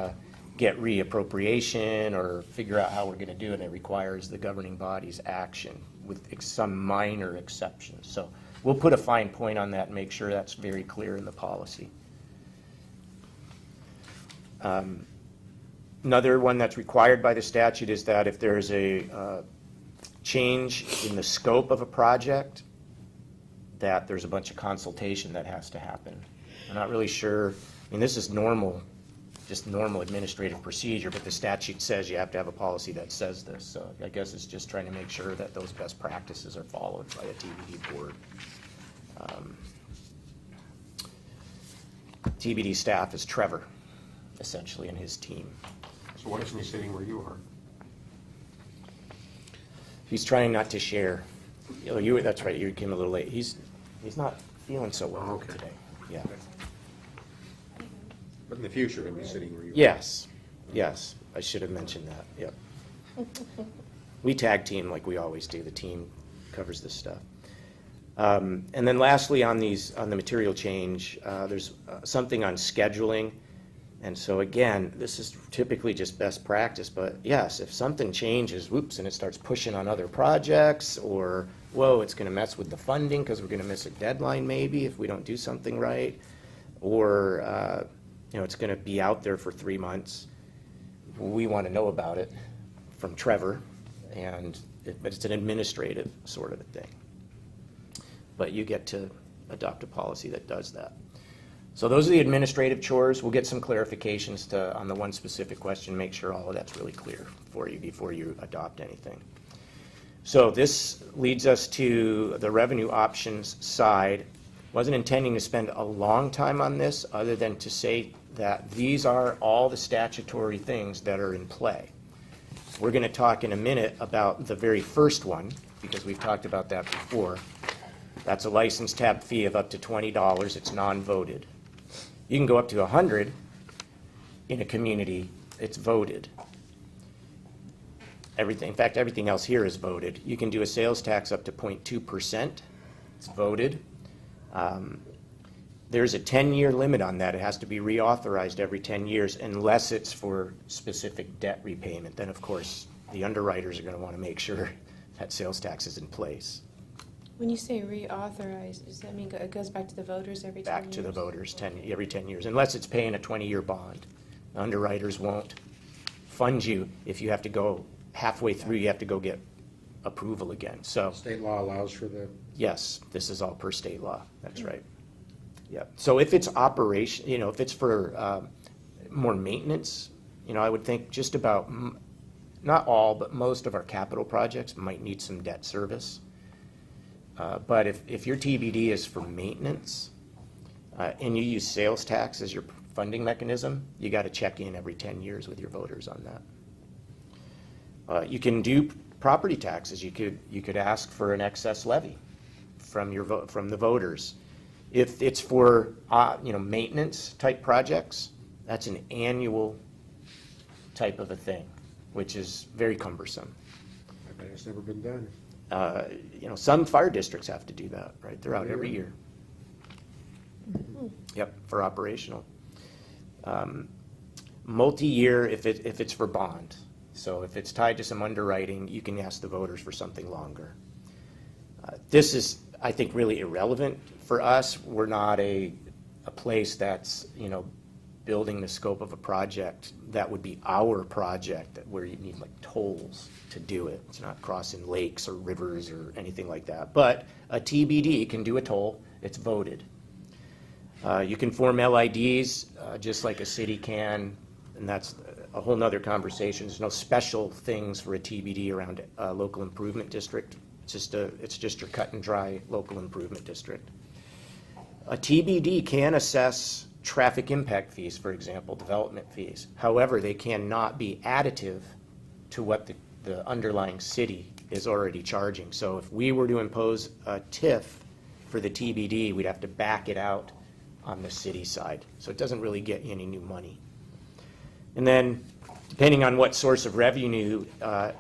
Speaker 2: get reappropriation or figure out how we're going to do it. It requires the governing body's action with some minor exceptions. So we'll put a fine point on that and make sure that's very clear in the policy. Another one that's required by the statute is that if there's a change in the scope of a project, that there's a bunch of consultation that has to happen. I'm not really sure. I mean, this is normal, just normal administrative procedure, but the statute says you have to have a policy that says this. So I guess it's just trying to make sure that those best practices are followed by a TBD board. TBD staff is Trevor, essentially, and his team.
Speaker 6: So why isn't he sitting where you are?
Speaker 2: He's trying not to share. That's right, you came a little late. He's not feeling so well
Speaker 6: Okay.
Speaker 2: today. Yeah.
Speaker 6: But in the future, he'll be sitting where you are.
Speaker 2: Yes, yes, I should have mentioned that, yep. We tag team like we always do. The team covers this stuff. And then lastly, on the material change, there's something on scheduling. And so again, this is typically just best practice, but yes, if something changes, whoops, and it starts pushing on other projects, or, whoa, it's gonna mess with the funding because we're gonna miss a deadline maybe if we don't do something right, or, it's gonna be out there for 3 months, we wanna know about it from Trevor, but it's an administrative sort of a thing. But you get to adopt a policy that does that. So those are the administrative chores. We'll get some clarifications on the one specific question, make sure all of that's really clear for you before you adopt anything. So this leads us to the revenue options side. Wasn't intending to spend a long time on this other than to say that these are all the statutory things that are in play. We're going to talk in a minute about the very first one, because we've talked about that before. That's a license tab fee of up to $20. It's non-voted. You can go up to 100 in a community. It's voted. Everything, in fact, everything else here is voted. You can do a sales tax up to 0.2%. It's voted. There's a 10-year limit on that. It has to be reauthorized every 10 years unless it's for specific debt repayment. Then, of course, the underwriters are going to want to make sure that sales tax is in place.
Speaker 8: When you say reauthorize, does that mean it goes back to the voters every 10 years?
Speaker 2: Back to the voters every 10 years, unless it's paying a 20-year bond. The underwriters won't fund you if you have to go halfway through, you have to go get approval again. So
Speaker 6: State law allows for the,
Speaker 2: yes, this is all per state law. That's right. Yeah. So if it's operation, if it's for more maintenance, I would think just about, not all, but most of our capital projects might need some debt service. But if your TBD is for maintenance and you use sales tax as your funding mechanism, you got to check in every 10 years with your voters on that. You can do property taxes. You could ask for an excess levy from the voters. If it's for maintenance type projects, that's an annual type of a thing, which is very cumbersome.
Speaker 6: I bet it's never been done.
Speaker 2: Some fire districts have to do that, right? They're out every year. Yep, for operational. Multi-year if it's for bond. So if it's tied to some underwriting, you can ask the voters for something longer. This is, I think, really irrelevant for us. We're not a place that's, building the scope of a project that would be our project where you need like tolls to do it. It's not crossing lakes or rivers or anything like that. But a TBD can do a toll. It's voted. You can form LIDs just like a city can, and that's a whole nother conversation. There's no special things for a TBD around a local improvement district. It's just your cut and dry local improvement district. A TBD can assess traffic impact fees, for example, development fees. However, they cannot be additive to what the underlying city is already charging. So if we were to impose a TIF for the TBD, we'd have to back it out on the city side. So it doesn't really get you any new money. And then, depending on what source of revenue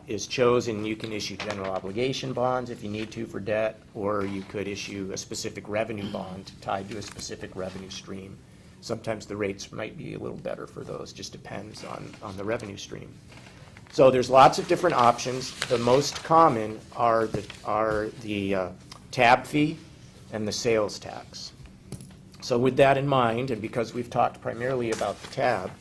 Speaker 2: is chosen, you can issue general obligation bonds if you need to for debt, or you could issue a specific revenue bond tied to a specific revenue stream. Sometimes the rates might be a little better for those, just depends on the revenue stream. So there's lots of different options. The most common are the tab fee and the sales tax. So with that in mind, and because we've talked primarily about the tab,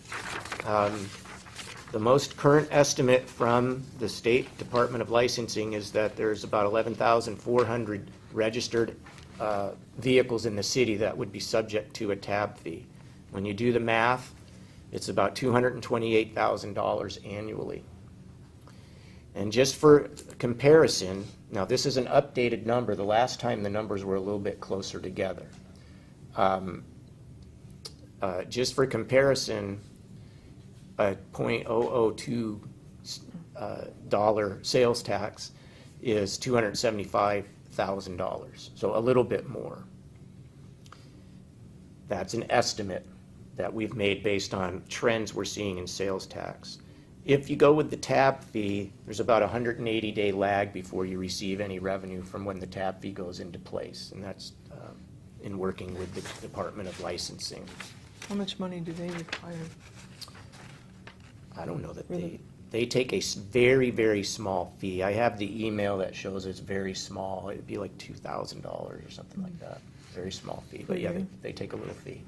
Speaker 2: the most current estimate from the State Department of Licensing is that there's about 11,400 registered vehicles in the city that would be subject to a tab fee. When you do the math, it's about $228,000 annually. And just for comparison, now this is an updated number. The last time the numbers were a little bit closer together. Just for comparison, a .002 dollar sales tax is $275,000, so a little bit more. That's an estimate that we've made based on trends we're seeing in sales tax. If you go with the tab fee, there's about a 180-day lag before you receive any revenue from when the tab fee goes into place, and that's in working with the Department of Licensing.
Speaker 4: How much money do they require?
Speaker 2: I don't know that
Speaker 4: Really?
Speaker 2: they take a very, very small fee. I have the email that shows it's very small. It'd be like $2,000 or something like that. Very small fee, but yeah, they take a little fee,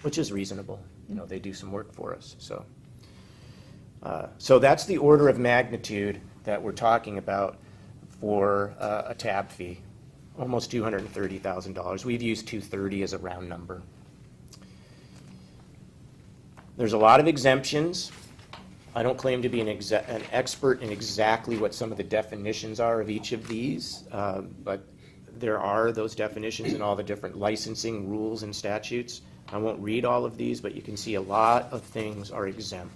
Speaker 2: which is reasonable. You know, they do some work for us, so. So that's the order of magnitude that we're talking about for a tab fee, almost $230,000. We've used $230 as a round number. There's a lot of exemptions. I don't claim to be an expert in exactly what some of the definitions are of each of these, but there are those definitions in all the different licensing rules and statutes. I won't read all of these, but you can see a lot of things are exempt.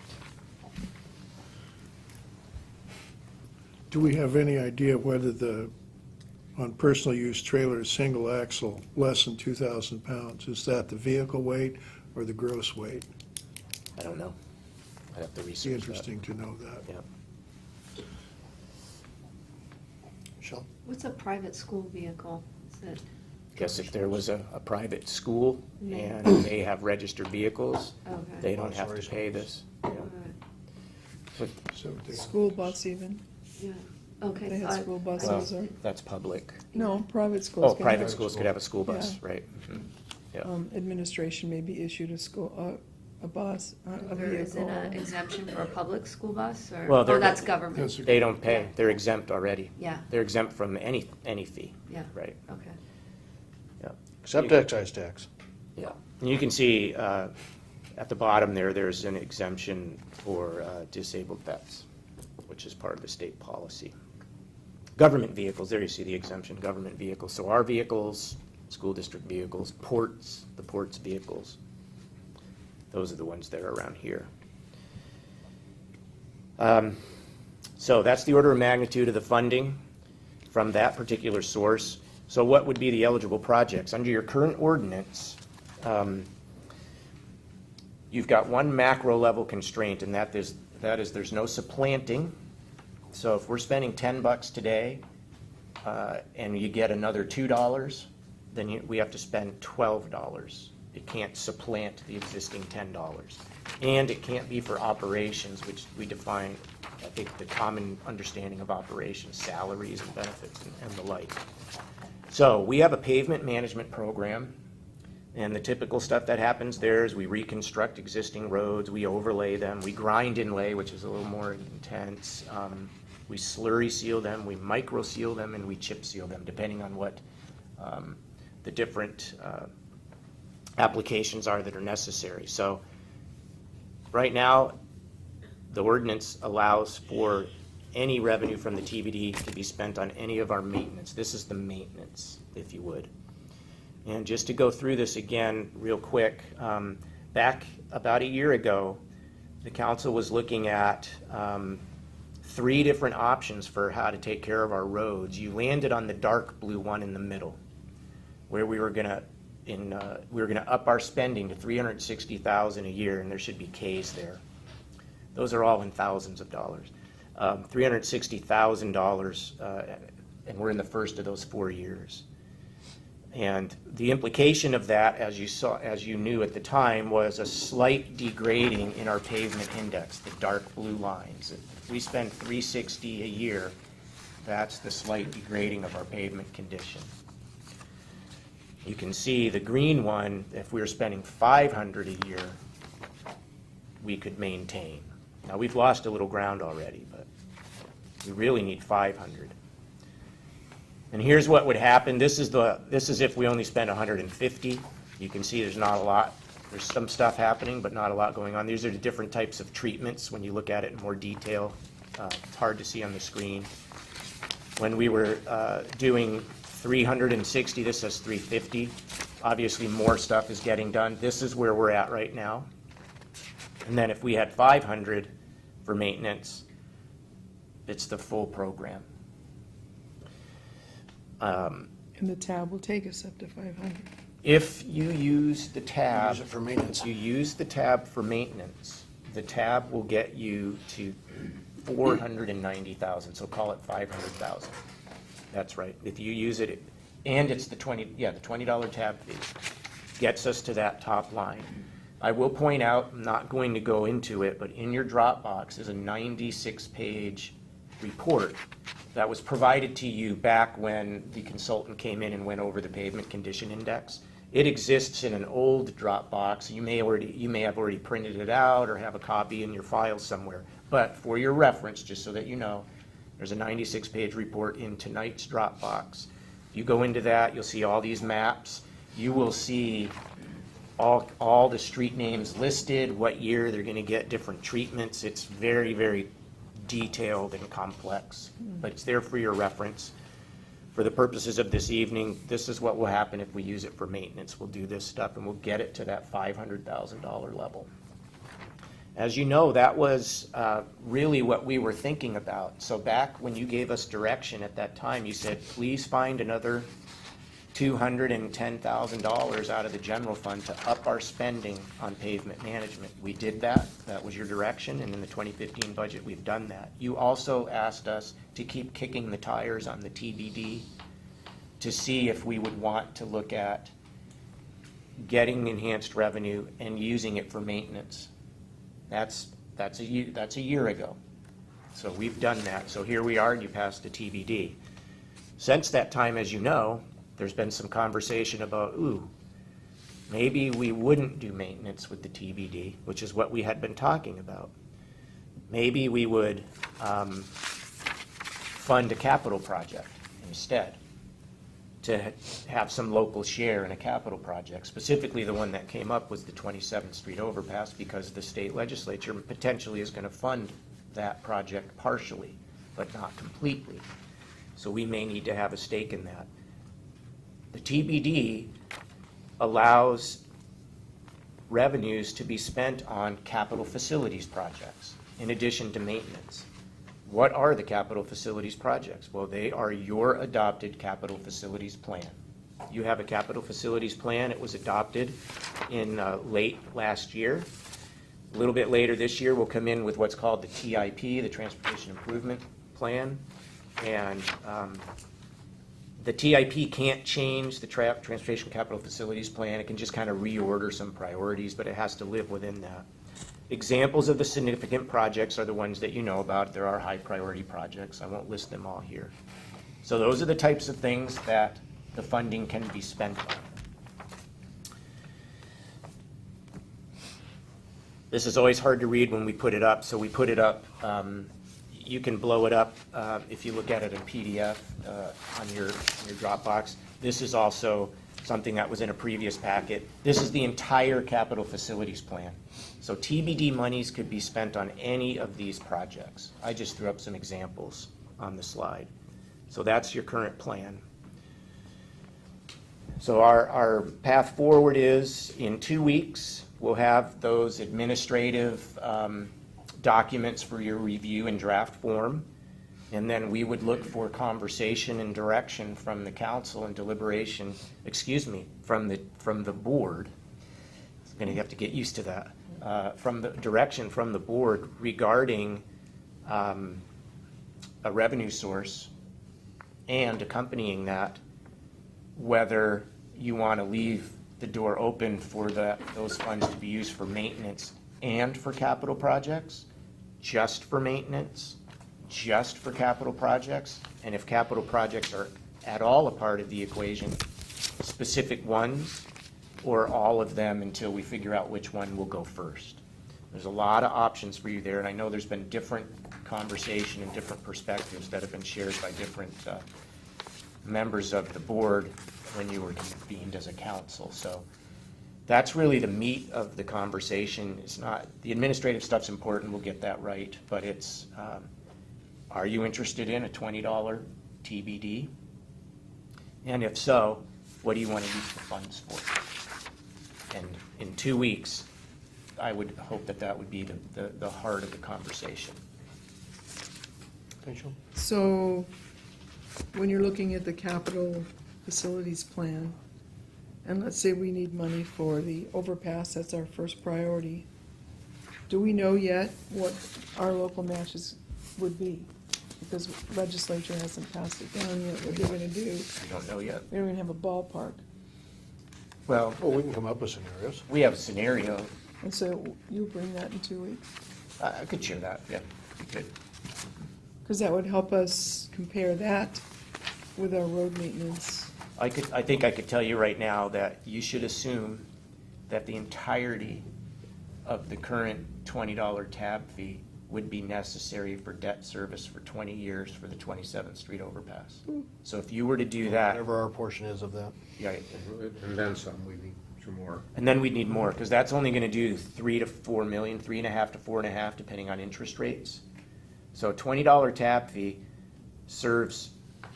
Speaker 7: Do we have any idea whether on personal use trailers, single axle, less than 2,000 pounds, is that the vehicle weight or the gross weight?
Speaker 2: I don't know. I'd have to
Speaker 7: It'd be
Speaker 2: research that.
Speaker 7: interesting to know that.
Speaker 2: Yeah.
Speaker 1: Michelle?
Speaker 9: What's a private school vehicle? Is it?
Speaker 2: Guess if there was a private school and they have registered vehicles,
Speaker 9: Okay.
Speaker 2: they don't have to pay this. Yeah.
Speaker 9: All right.
Speaker 7: So they-
Speaker 4: School bus even?
Speaker 9: Yeah, okay.
Speaker 4: They
Speaker 9: so
Speaker 4: have
Speaker 9: I-
Speaker 4: school
Speaker 2: Well,
Speaker 4: buses or,
Speaker 2: that's public.
Speaker 4: no, private schools.
Speaker 2: Oh,
Speaker 4: can
Speaker 2: private
Speaker 4: have-
Speaker 2: schools could have a school bus,
Speaker 4: Yeah.
Speaker 2: right? Mhm. Yeah.
Speaker 4: Administration may be issued a school, a bus, a
Speaker 9: There isn't
Speaker 4: vehicle.
Speaker 9: an exemption for a public school bus, or?
Speaker 2: Well,
Speaker 9: Oh,
Speaker 2: they're-
Speaker 9: that's government.
Speaker 7: That's a-
Speaker 2: They don't pay.
Speaker 9: Yeah.
Speaker 2: They're exempt already.
Speaker 9: Yeah.
Speaker 2: They're exempt from any fee.
Speaker 9: Yeah.
Speaker 2: Right,
Speaker 9: Okay.
Speaker 2: yeah.
Speaker 1: Except excise tax.
Speaker 2: Yeah. And you can see at the bottom there, there's an exemption for disabled vets, which is part of the state policy. Government vehicles, there you see the exemption, government vehicles. So our vehicles, school district vehicles, ports, the ports vehicles, those are the ones that are around here. So that's the order of magnitude of the funding from that particular source. So what would be the eligible projects? Under your current ordinance, you've got one macro level constraint, and that is there's no supplanting. So if we're spending $10 today, and you get another $2, then we have to spend $12. It can't supplant the existing $10. And it can't be for operations, which we define, I think, the common understanding of operations, salaries and benefits and the like. So we have a pavement management program, and the typical stuff that happens there is we reconstruct existing roads, we overlay them, we grind and lay, which is a little more intense. We slurry seal them, we micro seal them, and we chip seal them, depending on what the different applications are that are necessary. So right now, the ordinance allows for any revenue from the TBD to be spent on any of our maintenance. This is the maintenance, if you would. And just to go through this again real quick, back about a year ago, the council was looking at 3 different options for how to take care of our roads. You landed on the dark blue one in the middle, where we were gonna up our spending to $360,000 a year, and there should be Ks there. Those are all in thousands of dollars. $360,000, and we're in the first of those 4 years. And the implication of that, as you knew at the time, was a slight degrading in our pavement index, the dark blue lines. If we spend $360 a year, that's the slight degrading of our pavement condition. You can see the green one, if we were spending $500 a year, we could maintain. Now, we've lost a little ground already, but we really need $500. And here's what would happen. This is if we only spend $150. You can see there's not a lot. There's some stuff happening, but not a lot going on. These are the different types of treatments when you look at it in more detail. It's hard to see on the screen. When we were doing 360, this says 350. Obviously, more stuff is getting done. This is where we're at right now. And then if we had 500 for maintenance, it's the full program.
Speaker 4: And the tab will take us up to 500.
Speaker 2: If you use the tab.
Speaker 1: Use it for maintenance.
Speaker 2: If you use the tab for maintenance, the tab will get you to 490,000, so call it 500,000. That's right. If you use it, and it's the $20 tab fee, gets us to that top line. I will point out, I'm not going to go into it, but in your Dropbox is a 96-page report that was provided to you back when the consultant came in and went over the pavement condition index. It exists in an old Dropbox. You may have already printed it out or have a copy in your file somewhere. But for your reference, just so that you know, there's a 96-page report in tonight's Dropbox. If you go into that, you'll see all these maps. You will see all the street names listed, what year they're going to get different treatments. It's very, very detailed and complex, but it's there for your reference. For the purposes of this evening, this is what will happen if we use it for maintenance. We'll do this stuff and we'll get it to that $500,000 level. As you know, that was really what we were thinking about. So back when you gave us direction at that time, you said, please find another $210,000 out of the general fund to up our spending on pavement management. We did that. That was your direction, and in the 2015 budget, we've done that. You also asked us to keep kicking the tires on the TBD to see if we would want to look at getting enhanced revenue and using it for maintenance. That's a year ago. So we've done that. So here we are, and you passed the TBD. Since that time, as you know, there's been some conversation about, maybe we wouldn't do maintenance with the TBD, which is what we had been talking about. Maybe we would fund a capital project instead to have some local share in a capital project. Specifically, the one that came up was the 27th Street overpass, because the state legislature potentially is going to fund that project partially, but not completely. So we may need to have a stake in that. The TBD allows revenues to be spent on capital facilities projects in addition to maintenance. What are the capital facilities projects? Well, they are your adopted capital facilities plan. You have a capital facilities plan. It was adopted in late last year. A little bit later this year, we'll come in with what's called the TIP, the Transportation Improvement Plan. And the TIP can't change the Transportation Capital Facilities Plan. It can just kind of reorder some priorities, but it has to live within that. Examples of the significant projects are the ones that you know about. There are high priority projects. I won't list them all here. So those are the types of things that the funding can be spent on. This is always hard to read when we put it up, so we put it up. You can blow it up if you look at it in PDF on your Dropbox. This is also something that was in a previous packet. This is the entire capital facilities plan. So TBD monies could be spent on any of these projects. I just threw up some examples on the slide. So that's your current plan. So our path forward is in 2 weeks, we'll have those administrative documents for your review in draft form, and then we would look for conversation and direction from the council and deliberation, from the board. I'm going to have to get used to that. From the direction from the board regarding a revenue source, and accompanying that, whether you want to leave the door open for those funds to be used for maintenance and for capital projects, just for maintenance, just for capital projects, and if capital projects are at all a part of the equation, specific ones, or all of them until we figure out which one will go first. There's a lot of options for you there, and I know there's been different conversation and different perspectives that have been shared by different members of the board when you were convened as a council. So that's really the meat of the conversation. It's not, the administrative stuff's important, we'll get that right, but it's, are you interested in a $20 TBD? And if so, what do you want to use the funds for? And in 2 weeks, I would hope that that would be the heart of the conversation.
Speaker 1: Rachel?
Speaker 4: So, when you're looking at the capital facilities plan, and let's say we need money for the overpass, that's our first priority, do we know yet what our local matches would be? Because legislature hasn't passed it down yet, what they're gonna do.
Speaker 2: We don't know yet.
Speaker 4: We don't even have a ballpark.
Speaker 2: Well,
Speaker 1: Well, we can come up with scenarios.
Speaker 2: we have a scenario.
Speaker 4: And so you bring that in 2 weeks?
Speaker 2: I could share that, yeah, we could.
Speaker 4: Because that would help us compare that with our road maintenance.
Speaker 2: I think I could tell you right now that you should assume that the entirety of the current $20 tab fee would be necessary for debt service for 20 years for the 27th Street overpass. So if you were to do that,
Speaker 1: Whatever our portion is of that.
Speaker 2: yeah,
Speaker 6: And then some, we need some more.
Speaker 2: and then we'd need more, because that's only gonna do 3 to 4 million, 3.5 to 4.5, depending on interest rates. So a $20 tab fee serves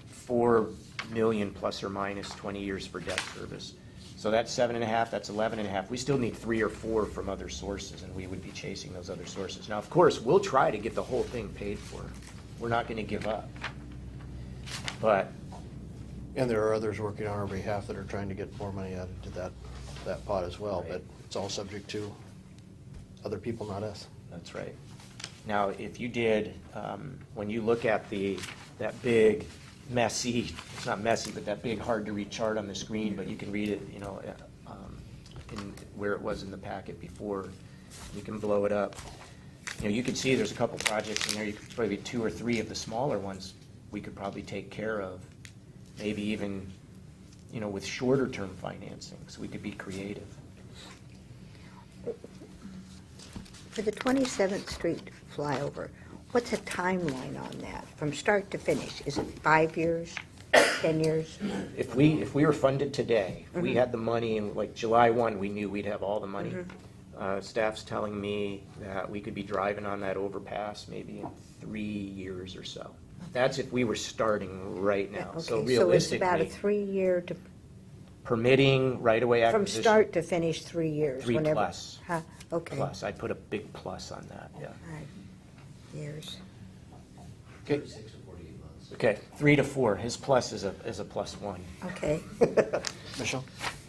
Speaker 2: 4 million plus or minus 20 years for debt service. So that's 7.5, that's 11.5. We still need 3 or 4 from other sources, and we would be chasing those other sources. Now, of course, we'll try to get the whole thing paid for. We're not gonna give up. But,
Speaker 1: And there are others working on our behalf that are trying to get more money added to that pot as well, but it's all subject to other people, not us.
Speaker 2: that's right. Now, if you did, when you look at that big, messy, it's not messy, but that big, hard-to-read chart on the screen, but you can read it, in where it was in the packet before. You can blow it up. You can see there's a couple projects in there. You could probably 2 or 3 of the smaller ones we could probably take care of. Maybe even, with shorter-term financing, so we could be creative.
Speaker 12: For the 27th Street flyover, what's a timeline on that, from start to finish? Is it 5 years, 10 years?
Speaker 2: If we were funded today, if we had the money, and like July 1, we knew we'd have all the money. Staff's telling me that we could be driving on that overpass maybe in 3 years or so. That's if we were starting right now. So
Speaker 12: Okay, so it's about a
Speaker 2: realistically,
Speaker 12: 3-year,
Speaker 2: permitting right-of-way
Speaker 12: from
Speaker 2: acquisition.
Speaker 12: start to finish, 3 years?
Speaker 2: 3
Speaker 12: whenever-
Speaker 2: plus.
Speaker 12: Huh, okay.
Speaker 2: Plus, I'd put a big plus on that, yeah.
Speaker 12: All right. Years.
Speaker 2: Okay. Okay, 3 to 4. His plus is a +1.
Speaker 12: Okay.
Speaker 1: Michelle?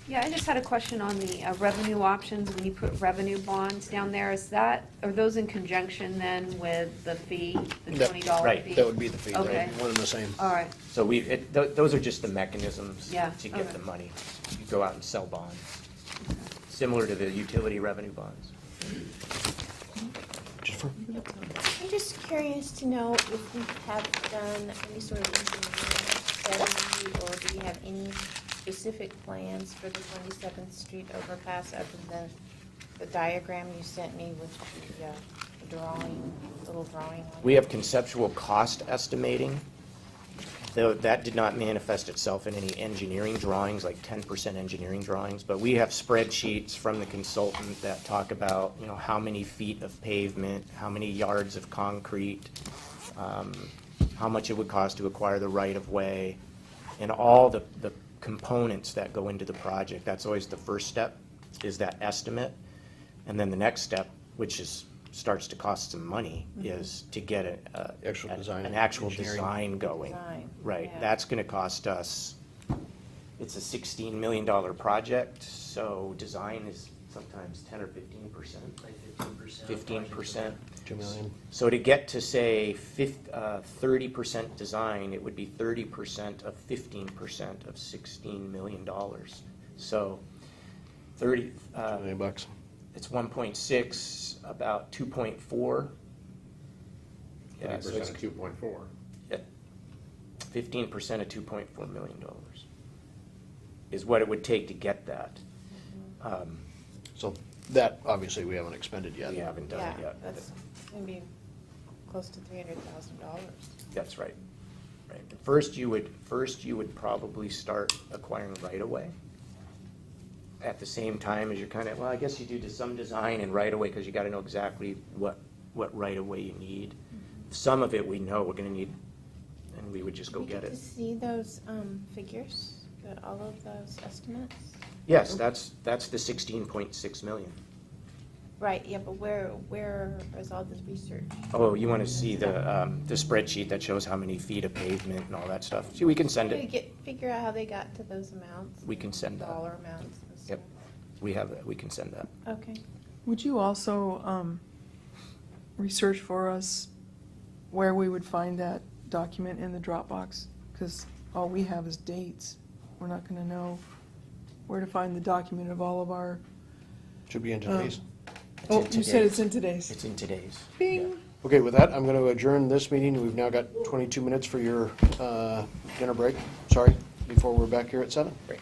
Speaker 9: Yeah, I just had a question on the revenue options. When you put revenue bonds down there, are those in conjunction then with the fee, the
Speaker 1: That-
Speaker 9: $20
Speaker 2: right,
Speaker 9: fee?
Speaker 1: That would be the fee,
Speaker 9: Okay.
Speaker 1: right? One and the same.
Speaker 9: All right,
Speaker 2: So those are just the mechanisms
Speaker 9: Yeah,
Speaker 2: to get
Speaker 9: okay.
Speaker 2: the money. You go out and sell bonds, similar to the utility revenue bonds.
Speaker 1: Jennifer?
Speaker 8: I'm just curious to know if we have done any sort of engineering study, or do we have any specific plans for the 27th Street overpass other than the diagram you sent me with the drawing, little drawing? on
Speaker 2: We
Speaker 8: it?
Speaker 2: have conceptual cost estimating, though that did not manifest itself in any engineering drawings, like 10% engineering drawings, but we have spreadsheets from the consultant that talk about, how many feet of pavement, how many yards of concrete, how much it would cost to acquire the right-of-way, and all the components that go into the project. That's always the first step, is that estimate. And then the next step, which starts to cost some money, is to get
Speaker 1: Actual design,
Speaker 2: an actual
Speaker 1: engineering.
Speaker 2: design going.
Speaker 8: Design,
Speaker 2: Right,
Speaker 8: yeah.
Speaker 2: that's gonna cost us, it's a $16 million project, so design is sometimes 10 or 15%. 15%.
Speaker 1: 2 million.
Speaker 2: So to get to, say, 30% design, it would be 30% of 15% of $16 million. So 30,
Speaker 1: $2 million.
Speaker 2: it's 1.6, about 2.4. Yeah, so
Speaker 6: 30%
Speaker 2: it's
Speaker 6: of 2.4.
Speaker 2: 15% of $2.4 million is what it would take to get that.
Speaker 1: So that, obviously, we haven't expended yet.
Speaker 2: We haven't done it
Speaker 8: Yeah,
Speaker 2: yet.
Speaker 8: that's going to be close to $300,000.
Speaker 2: That's right. Right. First, you would probably start acquiring right-of-way at the same time as you're I guess you do some design and right-of-way, because you got to know exactly what right-of-way you need. Some of it we know we're going to need, and we would just go
Speaker 8: We
Speaker 2: get
Speaker 8: to
Speaker 2: it.
Speaker 8: see those figures, all of those estimates?
Speaker 2: Yes, that's the 16.6 million.
Speaker 8: Right, yeah, but where is all this research?
Speaker 2: Oh, you want to see the spreadsheet that shows how many feet of pavement and all that stuff? See, we can send it.
Speaker 8: Figure out how they got to those amounts?
Speaker 2: We can send that.
Speaker 8: Dollar amounts and stuff.
Speaker 2: Yep. We can send that.
Speaker 8: Okay.
Speaker 4: Would you also research for us where we would find that document in the Dropbox? Because all we have is dates. We're not going to know where to find the document of all of our,
Speaker 1: Should be in today's.
Speaker 2: It's
Speaker 4: oh,
Speaker 2: in
Speaker 4: you said
Speaker 2: today's.
Speaker 4: it's in today's.
Speaker 2: It's in today's.
Speaker 4: Bing.
Speaker 2: Yeah.
Speaker 1: Okay, with that, I'm going to adjourn this meeting. We've now got 22 minutes for your dinner break, sorry, before we're back here at 7.
Speaker 2: Great.